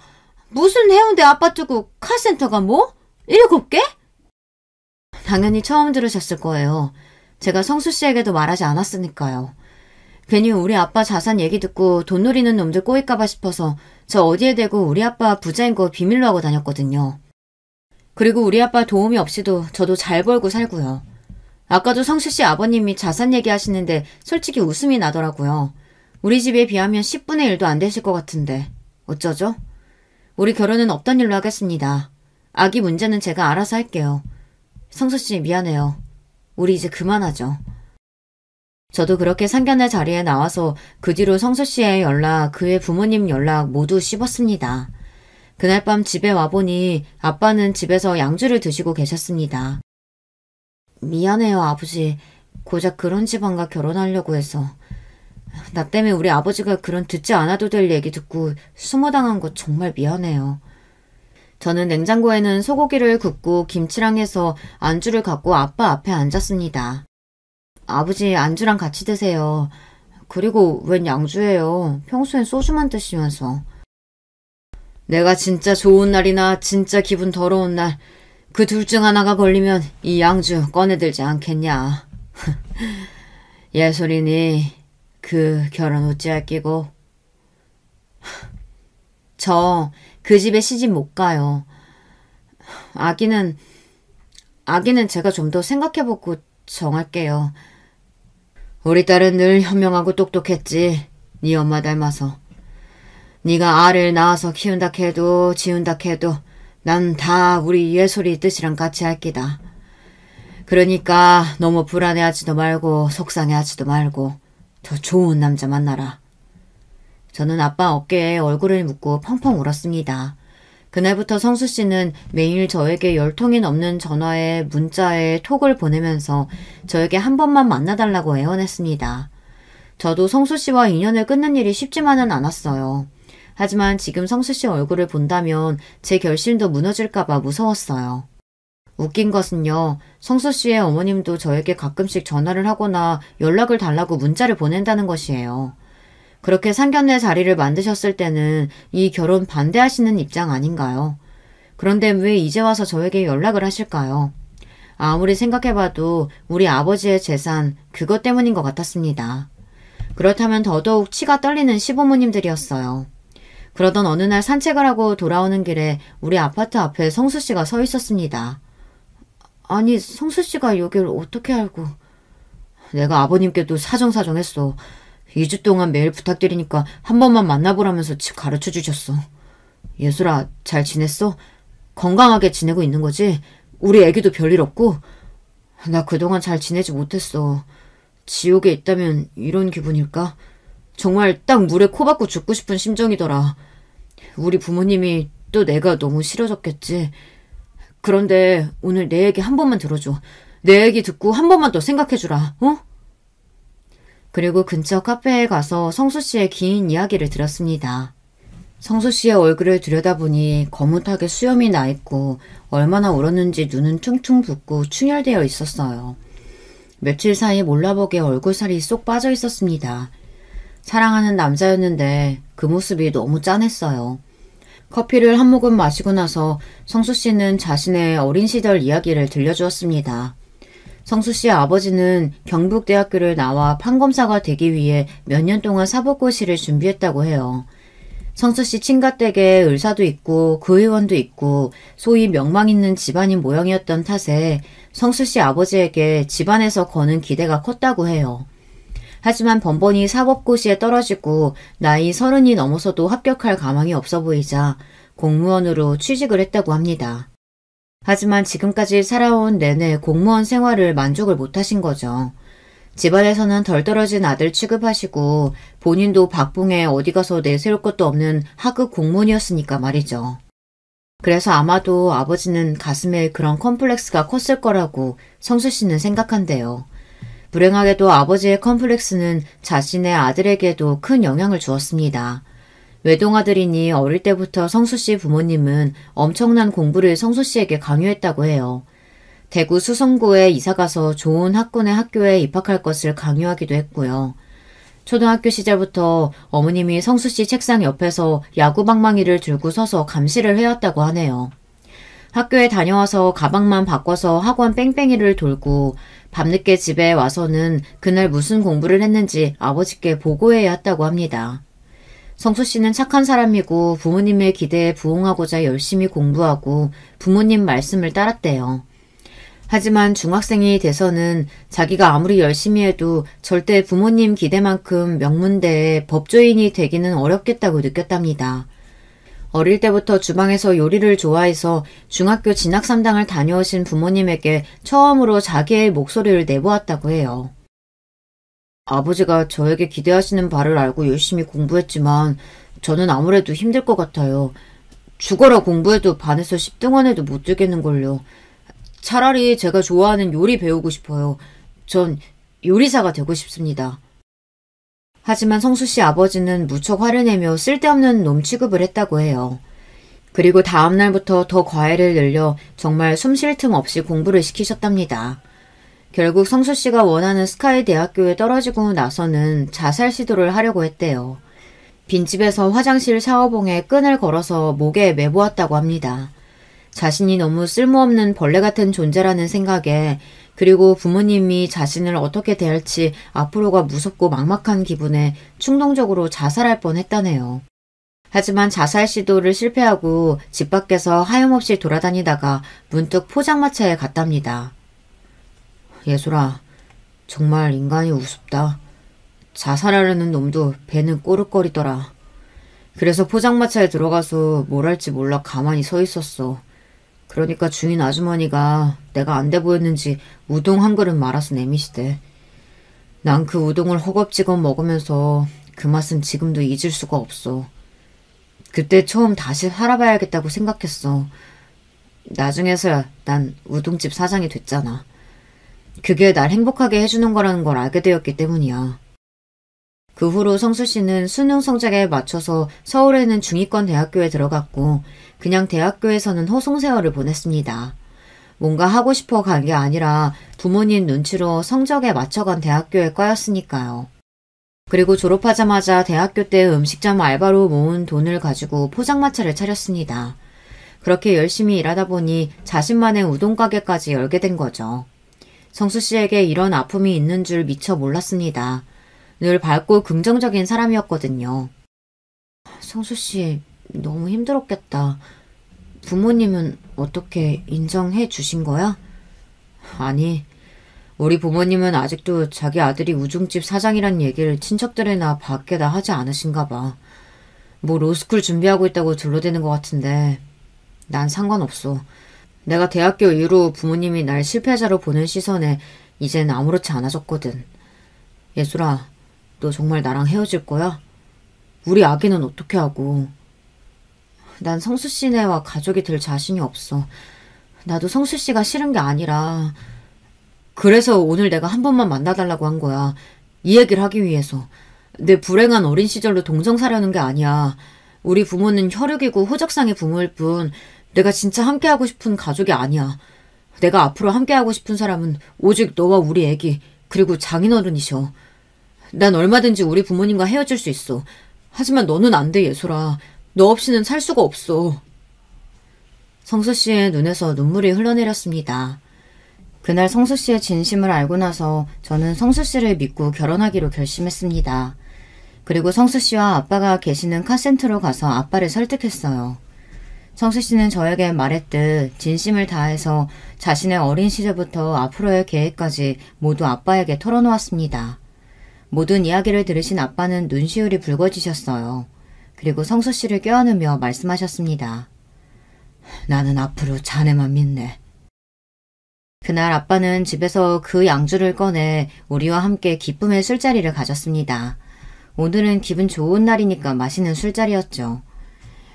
무슨 해운대 아파트고 카센터가 뭐? 7개? 당연히 처음 들으셨을 거예요. 제가 성수씨에게도 말하지 않았으니까요. 괜히 우리 아빠 자산 얘기 듣고 돈 노리는 놈들 꼬일까봐 싶어서 저 어디에 대고 우리 아빠 부자인 거 비밀로 하고 다녔거든요. 그리고 우리 아빠 도움이 없이도 저도 잘 벌고 살고요. 아까도 성수씨 아버님이 자산 얘기하시는데 솔직히 웃음이 나더라고요. 우리 집에 비하면 10분의 1도 안 되실 것 같은데 어쩌죠? 우리 결혼은 없던 일로 하겠습니다. 아기 문제는 제가 알아서 할게요. 성수씨 미안해요. 우리 이제 그만하죠. 저도 그렇게 상견례 자리에 나와서 그 뒤로 성수 씨의 연락, 그의 부모님 연락 모두 씹었습니다. 그날 밤 집에 와보니 아빠는 집에서 양주를 드시고 계셨습니다. 미안해요, 아버지. 고작 그런 집안과 결혼하려고 해서. 나 때문에 우리 아버지가 그런 듣지 않아도 될 얘기 듣고 수모당한 거 정말 미안해요. 저는 냉장고에는 소고기를 굽고 김치랑 해서 안주를 갖고 아빠 앞에 앉았습니다. 아버지, 안주랑 같이 드세요. 그리고 웬 양주예요. 평소엔 소주만 드시면서. 내가 진짜 좋은 날이나 진짜 기분 더러운 날, 그 둘 중 하나가 걸리면 이 양주 꺼내들지 않겠냐. 예솔이니 그 결혼 어찌할 끼고. 저 그 집에 시집 못 가요. 아기는 제가 좀 더 생각해보고 정할게요. 우리 딸은 늘 현명하고 똑똑했지. 네 엄마 닮아서. 네가 알을 낳아서 키운다 해도 지운다 해도 난 다 우리 예솔이 뜻이랑 같이 할 끼다. 그러니까 너무 불안해하지도 말고 속상해하지도 말고 더 좋은 남자 만나라. 저는 아빠 어깨에 얼굴을 묻고 펑펑 울었습니다. 그날부터 성수 씨는 매일 저에게 10통이 넘는 전화에 문자에 톡을 보내면서 저에게 한 번만 만나달라고 애원했습니다. 저도 성수 씨와 인연을 끊는 일이 쉽지만은 않았어요. 하지만 지금 성수 씨 얼굴을 본다면 제 결심도 무너질까봐 무서웠어요. 웃긴 것은요, 성수 씨의 어머님도 저에게 가끔씩 전화를 하거나 연락을 달라고 문자를 보낸다는 것이에요. 그렇게 상견례 자리를 만드셨을 때는 이 결혼 반대하시는 입장 아닌가요? 그런데 왜 이제 와서 저에게 연락을 하실까요? 아무리 생각해봐도 우리 아버지의 재산, 그것 때문인 것 같았습니다. 그렇다면 더더욱 치가 떨리는 시부모님들이었어요. 그러던 어느 날 산책을 하고 돌아오는 길에 우리 아파트 앞에 성수 씨가 서 있었습니다. 아니, 성수 씨가 여길 어떻게 알고. 내가 아버님께도 사정사정했어. 2주 동안 매일 부탁드리니까 한 번만 만나보라면서 집 가르쳐 주셨어. 예술아, 잘 지냈어? 건강하게 지내고 있는 거지? 우리 애기도 별일 없고? 나 그동안 잘 지내지 못했어. 지옥에 있다면 이런 기분일까? 정말 딱 물에 코 박고 죽고 싶은 심정이더라. 우리 부모님이 또 내가 너무 싫어졌겠지. 그런데 오늘 내 얘기 한 번만 들어줘. 내 얘기 듣고 한 번만 더 생각해주라. 어? 그리고 근처 카페에 가서 성수 씨의 긴 이야기를 들었습니다. 성수 씨의 얼굴을 들여다보니 거뭇하게 수염이 나 있고 얼마나 울었는지 눈은 퉁퉁 붓고 충혈되어 있었어요. 며칠 사이 몰라보게 얼굴살이 쏙 빠져 있었습니다. 사랑하는 남자였는데 그 모습이 너무 짠했어요. 커피를 한 모금 마시고 나서 성수 씨는 자신의 어린 시절 이야기를 들려주었습니다. 성수 씨의 아버지는 경북대학교를 나와 판검사가 되기 위해 몇 년 동안 사법고시를 준비했다고 해요. 성수 씨 친가댁에 의사도 있고 구의원도 있고 소위 명망 있는 집안인 모양이었던 탓에 성수 씨 아버지에게 집안에서 거는 기대가 컸다고 해요. 하지만 번번이 사법고시에 떨어지고 나이 30이 넘어서도 합격할 가망이 없어 보이자 공무원으로 취직을 했다고 합니다. 하지만 지금까지 살아온 내내 공무원 생활을 만족을 못하신 거죠. 집안에서는 덜 떨어진 아들 취급하시고 본인도 박봉에 어디 가서 내세울 것도 없는 하급 공무원이었으니까 말이죠. 그래서 아마도 아버지는 가슴에 그런 컴플렉스가 컸을 거라고 성수 씨는 생각한대요. 불행하게도 아버지의 컴플렉스는 자신의 아들에게도 큰 영향을 주었습니다. 외동아들이니 어릴 때부터 성수 씨 부모님은 엄청난 공부를 성수 씨에게 강요했다고 해요. 대구 수성구에 이사가서 좋은 학군의 학교에 입학할 것을 강요하기도 했고요. 초등학교 시절부터 어머님이 성수 씨 책상 옆에서 야구방망이를 들고 서서 감시를 해왔다고 하네요. 학교에 다녀와서 가방만 바꿔서 학원 뺑뺑이를 돌고 밤늦게 집에 와서는 그날 무슨 공부를 했는지 아버지께 보고해야 했다고 합니다. 성수 씨는 착한 사람이고 부모님의 기대에 부응하고자 열심히 공부하고 부모님 말씀을 따랐대요. 하지만 중학생이 돼서는 자기가 아무리 열심히 해도 절대 부모님 기대만큼 명문대에 법조인이 되기는 어렵겠다고 느꼈답니다. 어릴 때부터 주방에서 요리를 좋아해서 중학교 진학삼당을 다녀오신 부모님에게 처음으로 자기의 목소리를 내보았다고 해요. 아버지가 저에게 기대하시는 바를 알고 열심히 공부했지만 저는 아무래도 힘들 것 같아요. 죽어라 공부해도 반에서 10등 안에도 못 들겠는걸요. 차라리 제가 좋아하는 요리 배우고 싶어요. 전 요리사가 되고 싶습니다. 하지만 성수 씨 아버지는 무척 화를 내며 쓸데없는 놈 취급을 했다고 해요. 그리고 다음 날부터 더 과외를 늘려 정말 숨 쉴 틈 없이 공부를 시키셨답니다. 결국 성수 씨가 원하는 스카이 대학교에 떨어지고 나서는 자살 시도를 하려고 했대요. 빈집에서 화장실 샤워봉에 끈을 걸어서 목에 매보았다고 합니다. 자신이 너무 쓸모없는 벌레 같은 존재라는 생각에, 그리고 부모님이 자신을 어떻게 대할지 앞으로가 무섭고 막막한 기분에 충동적으로 자살할 뻔했다네요. 하지만 자살 시도를 실패하고 집 밖에서 하염없이 돌아다니다가 문득 포장마차에 갔답니다. 예솔아, 정말 인간이 우습다. 자살하려는 놈도 배는 꼬르거리더라. 그래서 포장마차에 들어가서 뭘 할지 몰라 가만히 서 있었어. 그러니까 주인 아주머니가 내가 안 돼 보였는지 우동 한 그릇 말아서 내미시대. 난 그 우동을 허겁지겁 먹으면서 그 맛은 지금도 잊을 수가 없어. 그때 처음 다시 살아봐야겠다고 생각했어. 나중에서야 난 우동집 사장이 됐잖아. 그게 날 행복하게 해주는 거라는 걸 알게 되었기 때문이야. 그 후로 성수 씨는 수능 성적에 맞춰서 서울에는 중위권 대학교에 들어갔고 그냥 대학교에서는 호송세월을 보냈습니다. 뭔가 하고 싶어 간 게 아니라 부모님 눈치로 성적에 맞춰간 대학교에 과였으니까요. 그리고 졸업하자마자 대학교 때 음식점 알바로 모은 돈을 가지고 포장마차를 차렸습니다. 그렇게 열심히 일하다 보니 자신만의 우동가게까지 열게 된 거죠. 성수 씨에게 이런 아픔이 있는 줄 미처 몰랐습니다. 늘 밝고 긍정적인 사람이었거든요. 성수 씨, 너무 힘들었겠다. 부모님은 어떻게 인정해 주신 거야? 아니, 우리 부모님은 아직도 자기 아들이 우중집 사장이란 얘기를 친척들이나 밖에다 하지 않으신가 봐. 뭐 로스쿨 준비하고 있다고 둘러대는 것 같은데 난 상관없어. 내가 대학교 이후로 부모님이 날 실패자로 보는 시선에 이젠 아무렇지 않아졌거든. 예술아, 너 정말 나랑 헤어질 거야? 우리 아기는 어떻게 하고? 난 성수 씨네와 가족이 될 자신이 없어. 나도 성수 씨가 싫은 게 아니라 그래서 오늘 내가 한 번만 만나달라고 한 거야. 이 얘기를 하기 위해서. 내 불행한 어린 시절로 동정사려는 게 아니야. 우리 부모는 혈육이고 호적상의 부모일 뿐 내가 진짜 함께하고 싶은 가족이 아니야. 내가 앞으로 함께하고 싶은 사람은 오직 너와 우리 애기 그리고 장인어른이셔. 난 얼마든지 우리 부모님과 헤어질 수 있어. 하지만 너는 안 돼, 예솔아. 너 없이는 살 수가 없어. 성수 씨의 눈에서 눈물이 흘러내렸습니다. 그날 성수 씨의 진심을 알고 나서 저는 성수 씨를 믿고 결혼하기로 결심했습니다. 그리고 성수 씨와 아빠가 계시는 카센터로 가서 아빠를 설득했어요. 성수 씨는 저에게 말했듯 진심을 다해서 자신의 어린 시절부터 앞으로의 계획까지 모두 아빠에게 털어놓았습니다. 모든 이야기를 들으신 아빠는 눈시울이 붉어지셨어요. 그리고 성수 씨를 껴안으며 말씀하셨습니다. 나는 앞으로 자네만 믿네. 그날 아빠는 집에서 그 양주를 꺼내 우리와 함께 기쁨의 술자리를 가졌습니다. 오늘은 기분 좋은 날이니까 마시는 술자리였죠.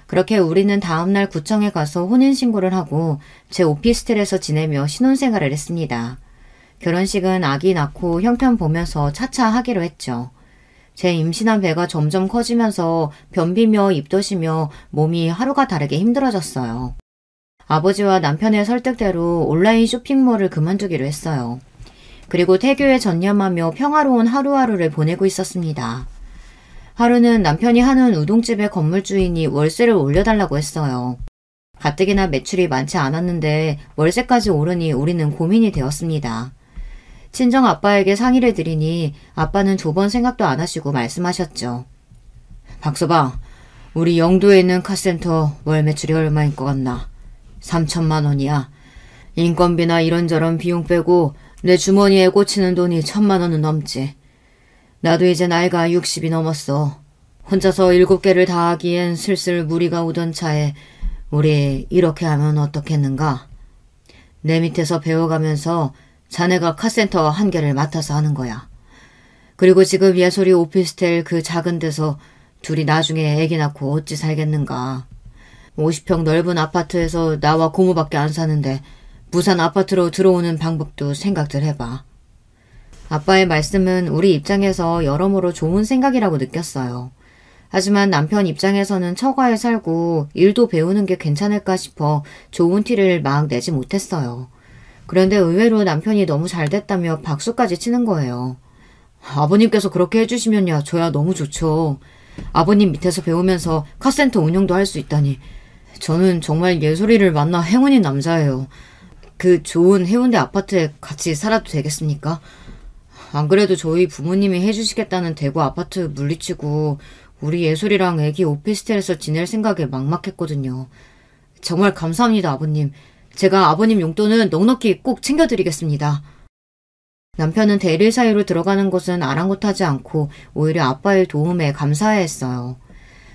그렇게 우리는 다음날 구청에 가서 혼인신고를 하고 제 오피스텔에서 지내며 신혼생활을 했습니다. 결혼식은 아기 낳고 형편 보면서 차차 하기로 했죠. 제 임신한 배가 점점 커지면서 변비며 입덧이며 몸이 하루가 다르게 힘들어졌어요. 아버지와 남편의 설득대로 온라인 쇼핑몰을 그만두기로 했어요. 그리고 태교에 전념하며 평화로운 하루하루를 보내고 있었습니다. 하루는 남편이 하는 우동집의 건물주인이 월세를 올려달라고 했어요. 가뜩이나 매출이 많지 않았는데 월세까지 오르니 우리는 고민이 되었습니다. 친정 아빠에게 상의를 드리니 아빠는 두 번 생각도 안 하시고 말씀하셨죠. 박서방, 우리 영도에 있는 카센터 월 매출이 얼마인 것 같나? 3천만 원이야. 인건비나 이런저런 비용 빼고 내 주머니에 꽂히는 돈이 1,000만 원은 넘지. 나도 이제 나이가 60이 넘었어. 혼자서 7개를 다 하기엔 슬슬 무리가 오던 차에 우리 이렇게 하면 어떻겠는가? 내 밑에서 배워가면서 자네가 카센터 한 개를 맡아서 하는 거야. 그리고 지금 예솔이 오피스텔 그 작은 데서 둘이 나중에 애기 낳고 어찌 살겠는가. 50평 넓은 아파트에서 나와 고모밖에 안 사는데 부산 아파트로 들어오는 방법도 생각들 해봐. 아빠의 말씀은 우리 입장에서 여러모로 좋은 생각이라고 느꼈어요. 하지만 남편 입장에서는 처가에 살고 일도 배우는 게 괜찮을까 싶어 좋은 티를 막 내지 못했어요. 그런데 의외로 남편이 너무 잘 됐다며 박수까지 치는 거예요. 아버님께서 그렇게 해주시면야 저야 너무 좋죠. 아버님 밑에서 배우면서 카센터 운영도 할 수 있다니. 저는 정말 예솔이를 만나 행운인 남자예요. 그 좋은 해운대 아파트에 같이 살아도 되겠습니까? 안 그래도 저희 부모님이 해주시겠다는 대구 아파트 물리치고 우리 예솔이랑 애기 오피스텔에서 지낼 생각에 막막했거든요. 정말 감사합니다, 아버님. 제가 아버님 용돈은 넉넉히 꼭 챙겨드리겠습니다. 남편은 대릴 사이로 들어가는 것은 아랑곳하지 않고 오히려 아빠의 도움에 감사해했어요.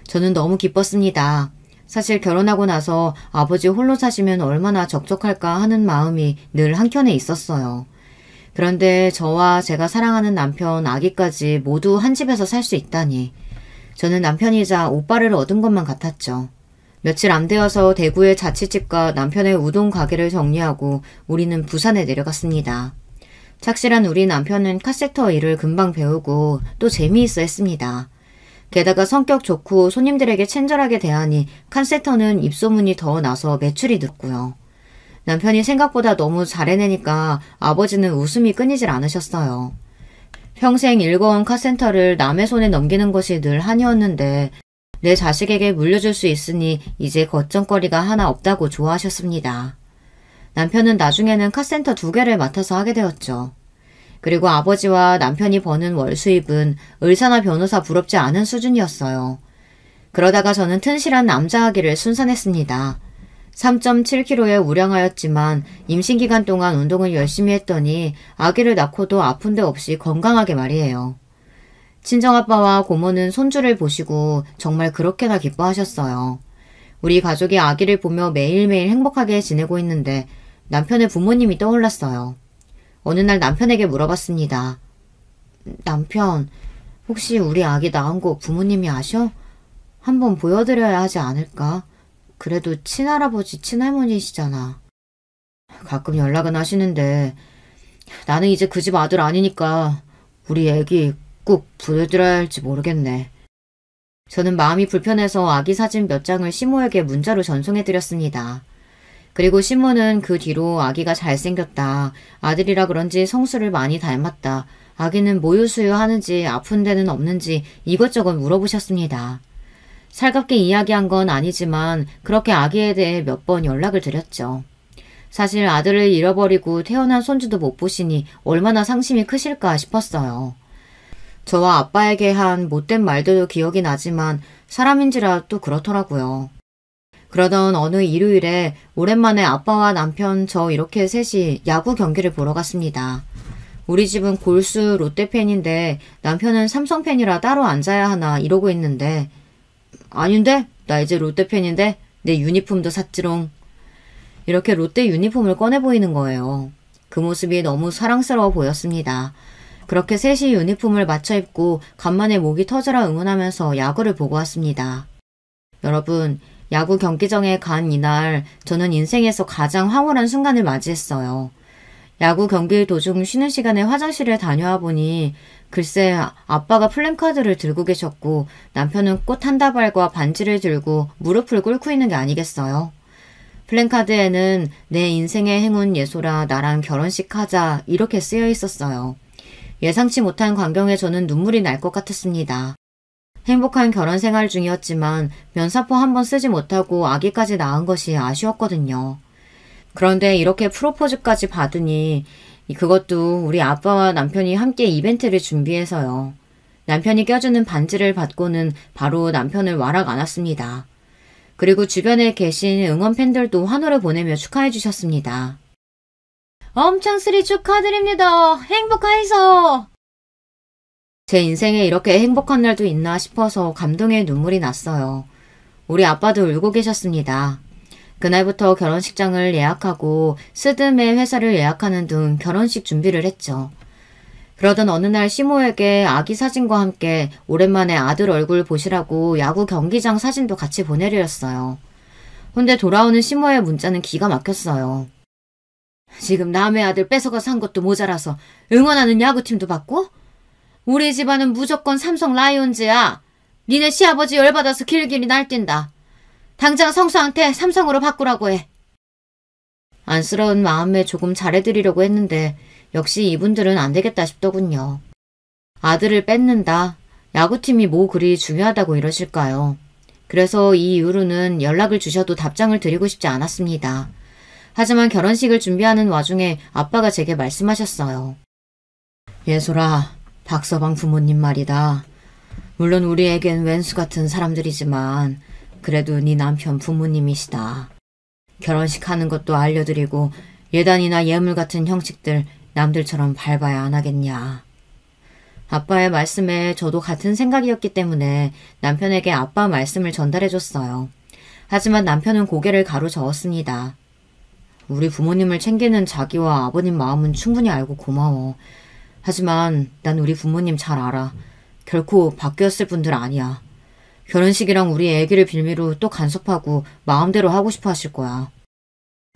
저는 너무 기뻤습니다. 사실 결혼하고 나서 아버지 홀로 사시면 얼마나 적적할까 하는 마음이 늘 한켠에 있었어요. 그런데 저와 제가 사랑하는 남편, 아기까지 모두 한 집에서 살 수 있다니. 저는 남편이자 오빠를 얻은 것만 같았죠. 며칠 안 되어서 대구의 자취집과 남편의 우동 가게를 정리하고 우리는 부산에 내려갔습니다. 착실한 우리 남편은 카세터 일을 금방 배우고 또 재미있어 했습니다. 게다가 성격 좋고 손님들에게 친절하게 대하니 카세터는 입소문이 더 나서 매출이 늘었고요. 남편이 생각보다 너무 잘해내니까 아버지는 웃음이 끊이질 않으셨어요. 평생 일궈온 카센터를 남의 손에 넘기는 것이 늘 한이었는데 내 자식에게 물려줄 수 있으니 이제 걱정거리가 하나 없다고 좋아하셨습니다. 남편은 나중에는 카센터 2개를 맡아서 하게 되었죠. 그리고 아버지와 남편이 버는 월 수입은 의사나 변호사 부럽지 않은 수준이었어요. 그러다가 저는 튼실한 남자아기를 순산했습니다. 3.7kg에 우량하였지만 임신기간 동안 운동을 열심히 했더니 아기를 낳고도 아픈 데 없이 건강하게 말이에요. 친정아빠와 고모는 손주를 보시고 정말 그렇게나 기뻐하셨어요. 우리 가족이 아기를 보며 매일매일 행복하게 지내고 있는데 남편의 부모님이 떠올랐어요. 어느 날 남편에게 물어봤습니다. 남편, 혹시 우리 아기 낳은 거 부모님이 아셔? 한번 보여드려야 하지 않을까? 그래도 친할아버지, 친할머니시잖아. 가끔 연락은 하시는데 나는 이제 그 집 아들 아니니까 우리 애기 꼭 보여드려야 할지 모르겠네. 저는 마음이 불편해서 아기 사진 몇 장을 시모에게 문자로 전송해드렸습니다. 그리고 시모는 그 뒤로 아기가 잘생겼다. 아들이라 그런지 성수를 많이 닮았다. 아기는 모유수유 하는지 아픈 데는 없는지 이것저것 물어보셨습니다. 살갑게 이야기한 건 아니지만 그렇게 아기에 대해 몇 번 연락을 드렸죠. 사실 아들을 잃어버리고 태어난 손주도 못 보시니 얼마나 상심이 크실까 싶었어요. 저와 아빠에게 한 못된 말들도 기억이 나지만 사람인지라 또 그렇더라고요. 그러던 어느 일요일에 오랜만에 아빠와 남편 저 이렇게 셋이 야구 경기를 보러 갔습니다. 우리 집은 골수 롯데팬인데 남편은 삼성팬이라 따로 앉아야 하나 이러고 있는데 아닌데? 나 이제 롯데팬인데 내 유니폼도 샀지롱. 이렇게 롯데 유니폼을 꺼내 보이는 거예요. 그 모습이 너무 사랑스러워 보였습니다. 그렇게 셋이 유니폼을 맞춰 입고 간만에 목이 터져라 응원하면서 야구를 보고 왔습니다. 여러분, 야구 경기장에 간 이날 저는 인생에서 가장 황홀한 순간을 맞이했어요. 야구 경기 도중 쉬는 시간에 화장실에 다녀와 보니 글쎄 아빠가 플랜카드를 들고 계셨고 남편은 꽃 한 다발과 반지를 들고 무릎을 꿇고 있는 게 아니겠어요. 플랜카드에는 내 인생의 행운 예솔아 나랑 결혼식 하자 이렇게 쓰여 있었어요. 예상치 못한 광경에 저는 눈물이 날 것 같았습니다. 행복한 결혼 생활 중이었지만 면사포 한 번 쓰지 못하고 아기까지 낳은 것이 아쉬웠거든요. 그런데 이렇게 프로포즈까지 받으니 그것도 우리 아빠와 남편이 함께 이벤트를 준비해서요. 남편이 껴주는 반지를 받고는 바로 남편을 와락 안았습니다. 그리고 주변에 계신 응원 팬들도 환호를 보내며 축하해 주셨습니다. 엄청 스리 축하드립니다. 행복하이소. 제 인생에 이렇게 행복한 날도 있나 싶어서 감동의 눈물이 났어요. 우리 아빠도 울고 계셨습니다. 그날부터 결혼식장을 예약하고 스드메 회사를 예약하는 등 결혼식 준비를 했죠. 그러던 어느 날 시모에게 아기 사진과 함께 오랜만에 아들 얼굴 보시라고 야구 경기장 사진도 같이 보내드렸어요. 근데 돌아오는 시모의 문자는 기가 막혔어요. 지금 남의 아들 뺏어가 산 것도 모자라서 응원하는 야구팀도 받고? 우리 집안은 무조건 삼성 라이온즈야. 니네 시아버지 열받아서 길길이 날뛴다. 당장 성수한테 삼성으로 바꾸라고 해. 안쓰러운 마음에 조금 잘해드리려고 했는데 역시 이분들은 안 되겠다 싶더군요. 아들을 뺏는다. 야구팀이 뭐 그리 중요하다고 이러실까요? 그래서 이 이후로는 연락을 주셔도 답장을 드리고 싶지 않았습니다. 하지만 결혼식을 준비하는 와중에 아빠가 제게 말씀하셨어요. 예솔아, 박서방 부모님 말이다. 물론 우리에겐 왼수 같은 사람들이지만 그래도 네 남편 부모님이시다. 결혼식 하는 것도 알려드리고 예단이나 예물 같은 형식들 남들처럼 밟아야 안 하겠냐. 아빠의 말씀에 저도 같은 생각이었기 때문에 남편에게 아빠 말씀을 전달해줬어요. 하지만 남편은 고개를 가로저었습니다. 우리 부모님을 챙기는 자기와 아버님 마음은 충분히 알고 고마워. 하지만 난 우리 부모님 잘 알아. 결코 바뀌었을 분들 아니야. 결혼식이랑 우리 애기를 빌미로 또 간섭하고 마음대로 하고 싶어 하실 거야.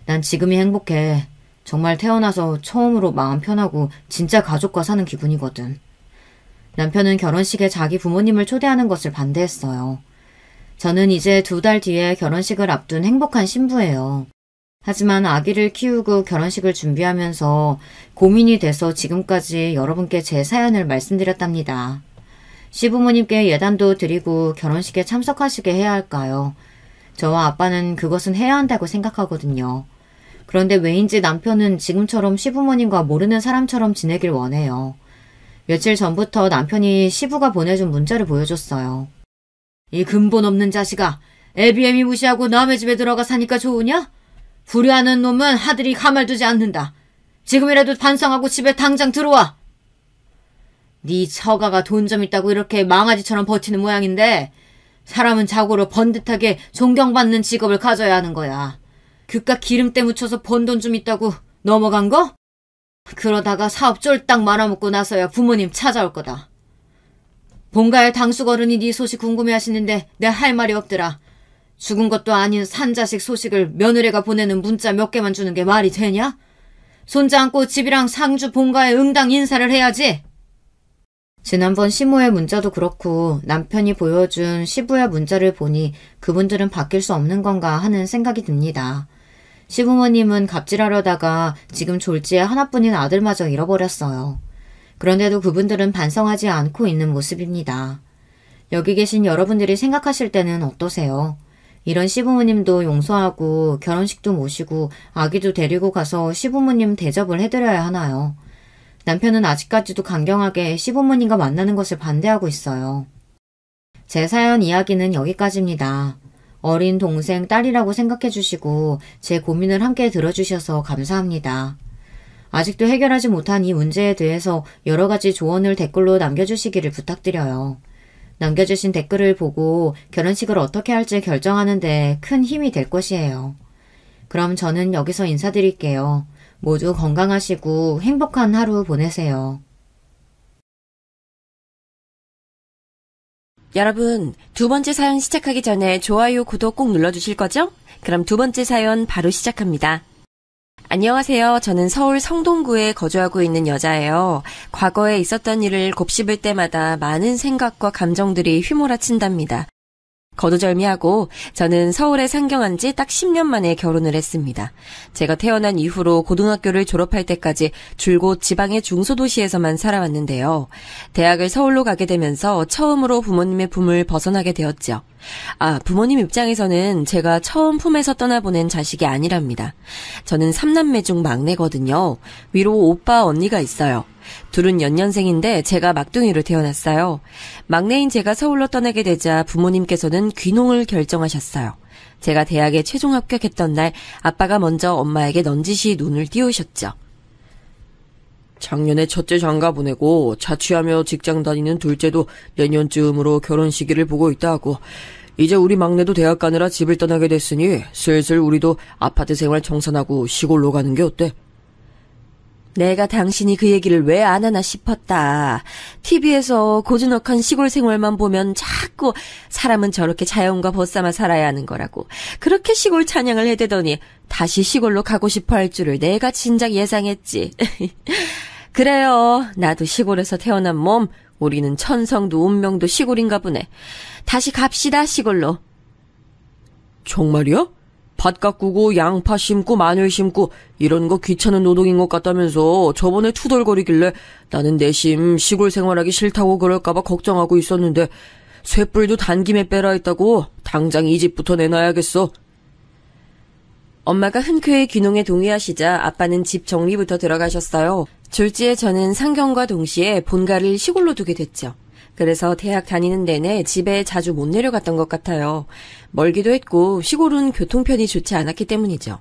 난 지금이 행복해. 정말 태어나서 처음으로 마음 편하고 진짜 가족과 사는 기분이거든. 남편은 결혼식에 자기 부모님을 초대하는 것을 반대했어요. 저는 이제 2달 뒤에 결혼식을 앞둔 행복한 신부예요. 하지만 아기를 키우고 결혼식을 준비하면서 고민이 돼서 지금까지 여러분께 제 사연을 말씀드렸답니다. 시부모님께 예단도 드리고 결혼식에 참석하시게 해야 할까요? 저와 아빠는 그것은 해야 한다고 생각하거든요. 그런데 왜인지 남편은 지금처럼 시부모님과 모르는 사람처럼 지내길 원해요. 며칠 전부터 남편이 시부가 보내준 문자를 보여줬어요. 이 근본 없는 자식아, 애비애미 무시하고 남의 집에 들어가 사니까 좋으냐? 불효하는 놈은 하들이 가만두지 않는다. 지금이라도 반성하고 집에 당장 들어와. 네 처가가 돈 좀 있다고 이렇게 망아지처럼 버티는 모양인데 사람은 자고로 번듯하게 존경받는 직업을 가져야 하는 거야. 그깟 기름때 묻혀서 번 돈 좀 있다고 넘어간 거? 그러다가 사업 쫄딱 말아먹고 나서야 부모님 찾아올 거다. 본가의 당숙어른이 네 소식 궁금해하시는데 내 할 말이 없더라. 죽은 것도 아닌 산자식 소식을 며느리가 보내는 문자 몇 개만 주는 게 말이 되냐? 손자 안고 집이랑 상주 본가에 응당 인사를 해야지. 지난번 시모의 문자도 그렇고 남편이 보여준 시부의 문자를 보니 그분들은 바뀔 수 없는 건가 하는 생각이 듭니다. 시부모님은 갑질하려다가 지금 졸지에 하나뿐인 아들마저 잃어버렸어요. 그런데도 그분들은 반성하지 않고 있는 모습입니다. 여기 계신 여러분들이 생각하실 때는 어떠세요? 이런 시부모님도 용서하고 결혼식도 모시고 아기도 데리고 가서 시부모님 대접을 해드려야 하나요? 남편은 아직까지도 강경하게 시부모님과 만나는 것을 반대하고 있어요. 제 사연 이야기는 여기까지입니다. 어린 동생, 딸이라고 생각해 주시고 제 고민을 함께 들어주셔서 감사합니다. 아직도 해결하지 못한 이 문제에 대해서 여러 가지 조언을 댓글로 남겨주시기를 부탁드려요. 남겨주신 댓글을 보고 결혼식을 어떻게 할지 결정하는데 큰 힘이 될 것이에요. 그럼 저는 여기서 인사드릴게요. 모두 건강하시고 행복한 하루 보내세요. 여러분, 2번째 사연 시작하기 전에 좋아요, 구독 꼭 눌러주실 거죠? 그럼 2번째 사연 바로 시작합니다. 안녕하세요. 저는 서울 성동구에 거주하고 있는 여자예요. 과거에 있었던 일을 곱씹을 때마다 많은 생각과 감정들이 휘몰아친답니다. 거두절미하고 저는 서울에 상경한 지 딱 10년 만에 결혼을 했습니다. 제가 태어난 이후로 고등학교를 졸업할 때까지 줄곧 지방의 중소도시에서만 살아왔는데요. 대학을 서울로 가게 되면서 처음으로 부모님의 품을 벗어나게 되었죠. 부모님 입장에서는 제가 처음 품에서 떠나보낸 자식이 아니랍니다. 저는 3남매 중 막내거든요. 위로 오빠, 언니가 있어요. 둘은 연년생인데 제가 막둥이로 태어났어요. 막내인 제가 서울로 떠나게 되자 부모님께서는 귀농을 결정하셨어요. 제가 대학에 최종 합격했던 날 아빠가 먼저 엄마에게 넌지시 눈을 띄우셨죠. 작년에 첫째 장가 보내고 자취하며 직장 다니는 둘째도 내년쯤으로 결혼 시기를 보고 있다 하고 이제 우리 막내도 대학 가느라 집을 떠나게 됐으니 슬슬 우리도 아파트 생활 청산하고 시골로 가는 게 어때? 내가 당신이 그 얘기를 왜 안 하나 싶었다. TV에서 고즈넉한 시골 생활만 보면 자꾸 사람은 저렇게 자연과 벗삼아 살아야 하는 거라고. 그렇게 시골 찬양을 해대더니 다시 시골로 가고 싶어 할 줄을 내가 진작 예상했지. 그래요. 나도 시골에서 태어난 몸. 우리는 천성도 운명도 시골인가 보네. 다시 갑시다, 시골로. 정말이야? 밭 가꾸고 양파 심고 마늘 심고 이런 거 귀찮은 노동인 것 같다면서 저번에 투덜거리길래 나는 내심 시골 생활하기 싫다고 그럴까봐 걱정하고 있었는데 쇳불도 단김에 빼라 했다고 당장 이 집부터 내놔야겠어. 엄마가 흔쾌히 귀농에 동의하시자 아빠는 집 정리부터 들어가셨어요. 졸지에 저는 상경과 동시에 본가를 시골로 두게 됐죠. 그래서 대학 다니는 내내 집에 자주 못 내려갔던 것 같아요. 멀기도 했고 시골은 교통편이 좋지 않았기 때문이죠.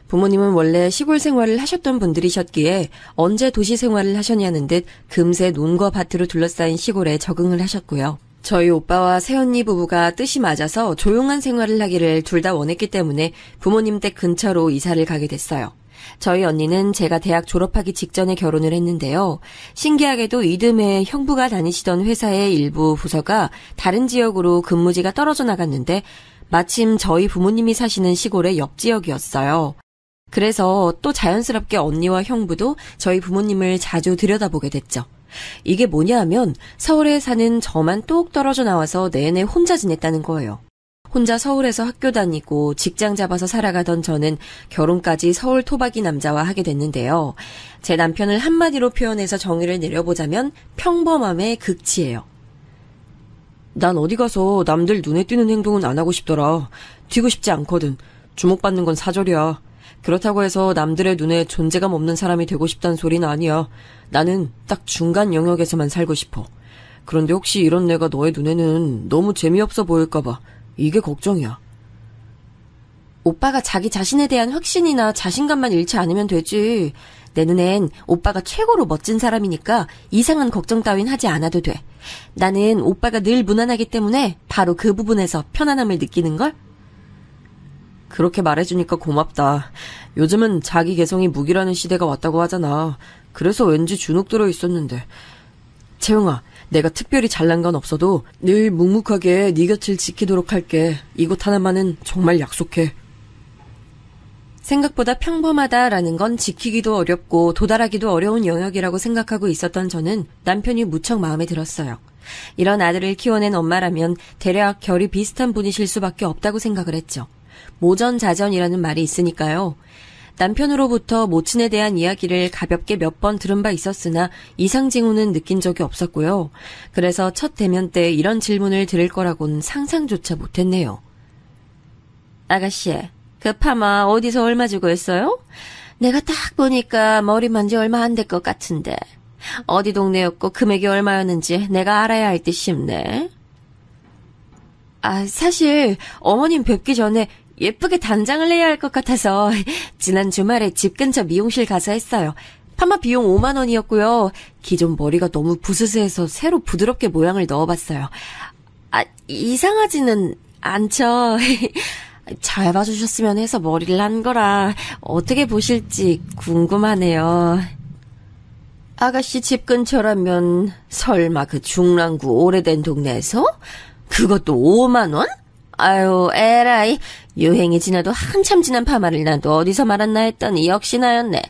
부모님은 원래 시골 생활을 하셨던 분들이셨기에 언제 도시 생활을 하셨냐는 듯 금세 논과 밭으로 둘러싸인 시골에 적응을 하셨고요. 저희 오빠와 새언니 부부가 뜻이 맞아서 조용한 생활을 하기를 둘 다 원했기 때문에 부모님 댁 근처로 이사를 가게 됐어요. 저희 언니는 제가 대학 졸업하기 직전에 결혼을 했는데요. 신기하게도 이듬해 형부가 다니시던 회사의 일부 부서가 다른 지역으로 근무지가 떨어져 나갔는데 마침 저희 부모님이 사시는 시골의 옆 지역이었어요. 그래서 또 자연스럽게 언니와 형부도 저희 부모님을 자주 들여다보게 됐죠. 이게 뭐냐 하면 서울에 사는 저만 뚝 떨어져 나와서 내내 혼자 지냈다는 거예요. 혼자 서울에서 학교 다니고 직장 잡아서 살아가던 저는 결혼까지 서울 토박이 남자와 하게 됐는데요. 제 남편을 한마디로 표현해서 정의를 내려보자면 평범함의 극치예요. 난 어디 가서 남들 눈에 띄는 행동은 안 하고 싶더라. 튀고 싶지 않거든. 주목받는 건 사절이야. 그렇다고 해서 남들의 눈에 존재감 없는 사람이 되고 싶다는 소리는 아니야. 나는 딱 중간 영역에서만 살고 싶어. 그런데 혹시 이런 내가 너의 눈에는 너무 재미없어 보일까봐 이게 걱정이야. 오빠가 자기 자신에 대한 확신이나 자신감만 잃지 않으면 되지. 내 눈엔 오빠가 최고로 멋진 사람이니까 이상한 걱정 따윈 하지 않아도 돼. 나는 오빠가 늘 무난하기 때문에 바로 그 부분에서 편안함을 느끼는걸? 그렇게 말해주니까 고맙다. 요즘은 자기 개성이 무기라는 시대가 왔다고 하잖아. 그래서 왠지 주눅 들어 있었는데. 채용아, 내가 특별히 잘난 건 없어도 늘 묵묵하게 네 곁을 지키도록 할게. 이것 하나만은 정말 약속해. 생각보다 평범하다라는 건 지키기도 어렵고 도달하기도 어려운 영역이라고 생각하고 있었던 저는 남편이 무척 마음에 들었어요. 이런 아들을 키워낸 엄마라면 대략 결이 비슷한 분이실 수밖에 없다고 생각을 했죠. 모전자전이라는 말이 있으니까요. 남편으로부터 모친에 대한 이야기를 가볍게 몇 번 들은 바 있었으나 이상 징후는 느낀 적이 없었고요. 그래서 첫 대면 때 이런 질문을 들을 거라고는 상상조차 못했네요. 아가씨, 그 파마 어디서 얼마 주고 했어요? 내가 딱 보니까 머리 만지 얼마 안 될 것 같은데. 어디 동네였고 금액이 얼마였는지 내가 알아야 할 듯 싶네. 사실 어머님 뵙기 전에 예쁘게 단장을 해야 할 것 같아서 지난 주말에 집 근처 미용실 가서 했어요. 파마 비용 5만 원이었고요. 기존 머리가 너무 부스스해서 새로 부드럽게 모양을 넣어봤어요. 이상하지는 않죠. 잘 봐주셨으면 해서 머리를 한 거라 어떻게 보실지 궁금하네요. 아가씨 집 근처라면 설마 그 중랑구 오래된 동네에서? 그것도 5만 원? 아유, 에라이. 유행이 지나도 한참 지난 파마를 나도 어디서 말았나 했더니 역시 나였네.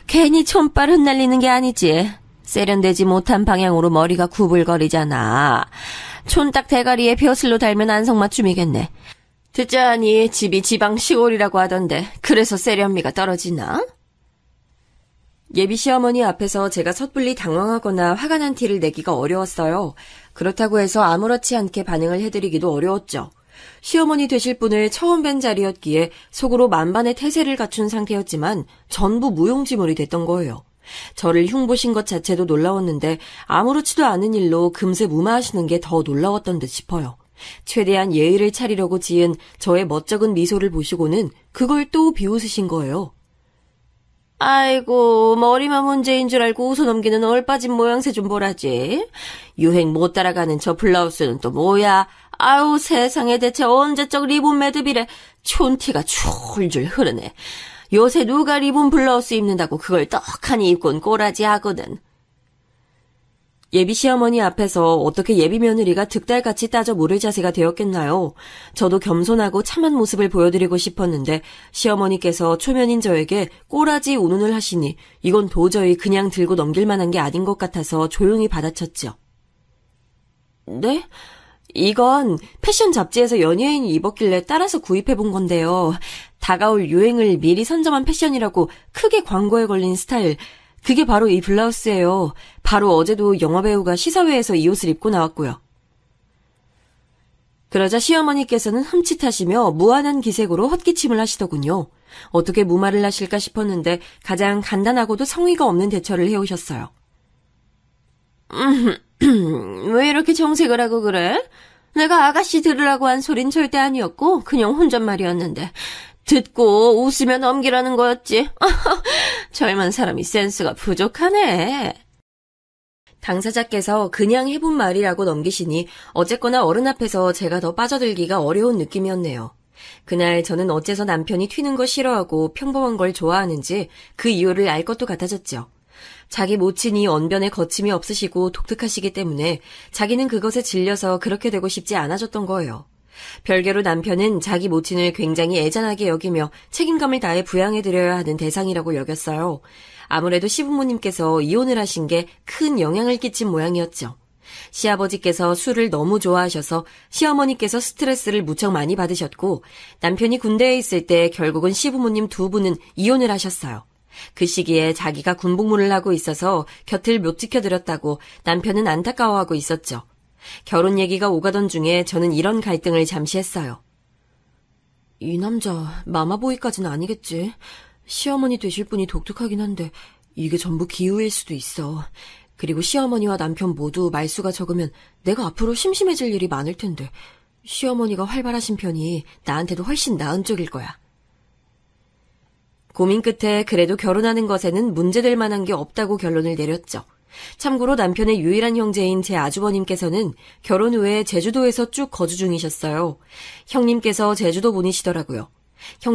괜히 촌발 흩날리는 게 아니지. 세련되지 못한 방향으로 머리가 구불거리잖아. 촌딱 대가리에 벼슬로 달면 안성맞춤이겠네. 듣자하니 집이 지방 시골이라고 하던데 그래서 세련미가 떨어지나? 예비 시어머니 앞에서 제가 섣불리 당황하거나 화가 난 티를 내기가 어려웠어요. 그렇다고 해서 아무렇지 않게 반응을 해드리기도 어려웠죠. 시어머니 되실 분을 처음 뵌 자리였기에 속으로 만반의 태세를 갖춘 상태였지만 전부 무용지물이 됐던 거예요. 저를 흉보신 것 자체도 놀라웠는데 아무렇지도 않은 일로 금세 무마하시는 게 더 놀라웠던 듯 싶어요. 최대한 예의를 차리려고 지은 저의 멋쩍은 미소를 보시고는 그걸 또 비웃으신 거예요. 아이고, 머리만 문제인 줄 알고 웃어넘기는 얼빠진 모양새 좀 보라지. 유행 못 따라가는 저 블라우스는 또 뭐야. 아우, 세상에 대체 언제적 리본 매듭이래. 촌티가 줄줄 흐르네. 요새 누가 리본 블라우스 입는다고 그걸 떡하니 입곤 꼬라지 하거든. 예비 시어머니 앞에서 어떻게 예비 며느리가 득달같이 따져 물을 자세가 되었겠나요? 저도 겸손하고 참한 모습을 보여드리고 싶었는데 시어머니께서 초면인 저에게 꼬라지 운운을 하시니 이건 도저히 그냥 들고 넘길 만한 게 아닌 것 같아서 조용히 받아쳤죠. 네? 이건 패션 잡지에서 연예인이 입었길래 따라서 구입해본 건데요. 다가올 유행을 미리 선점한 패션이라고 크게 광고에 걸린 스타일, 그게 바로 이 블라우스예요. 바로 어제도 영화배우가 시사회에서 이 옷을 입고 나왔고요. 그러자 시어머니께서는 흠칫하시며 무한한 기색으로 헛기침을 하시더군요. 어떻게 무말을 하실까 싶었는데 가장 간단하고도 성의가 없는 대처를 해오셨어요. 왜 이렇게 정색을 하고 그래? 내가 아가씨 들으라고 한 소린 절대 아니었고 그냥 혼잣말이었는데 듣고 웃으며 넘기라는 거였지. 젊은 사람이 센스가 부족하네. 당사자께서 그냥 해본 말이라고 넘기시니 어쨌거나 어른 앞에서 제가 더 빠져들기가 어려운 느낌이었네요. 그날 저는 어째서 남편이 튀는 거 싫어하고 평범한 걸 좋아하는지 그 이유를 알 것도 같아졌죠. 자기 모친이 언변에 거침이 없으시고 독특하시기 때문에 자기는 그것에 질려서 그렇게 되고 싶지 않아졌던 거예요. 별개로 남편은 자기 모친을 굉장히 애잔하게 여기며 책임감을 다해 부양해드려야 하는 대상이라고 여겼어요. 아무래도 시부모님께서 이혼을 하신 게 큰 영향을 끼친 모양이었죠. 시아버지께서 술을 너무 좋아하셔서 시어머니께서 스트레스를 무척 많이 받으셨고 남편이 군대에 있을 때 결국은 시부모님 두 분은 이혼을 하셨어요. 그 시기에 자기가 군복무를 하고 있어서 곁을 못 지켜드렸다고 남편은 안타까워하고 있었죠. 결혼 얘기가 오가던 중에 저는 이런 갈등을 잠시 했어요. 이 남자 마마보이까지는 아니겠지. 시어머니 되실 분이 독특하긴 한데 이게 전부 기우일 수도 있어. 그리고 시어머니와 남편 모두 말수가 적으면 내가 앞으로 심심해질 일이 많을 텐데 시어머니가 활발하신 편이 나한테도 훨씬 나은 쪽일 거야. 고민 끝에 그래도 결혼하는 것에는 문제될 만한 게 없다고 결론을 내렸죠. 참고로 남편의 유일한 형제인 제 아주버님께서는 결혼 후에 제주도에서 쭉 거주 중이셨어요. 형님께서 제주도 분이시더라고요.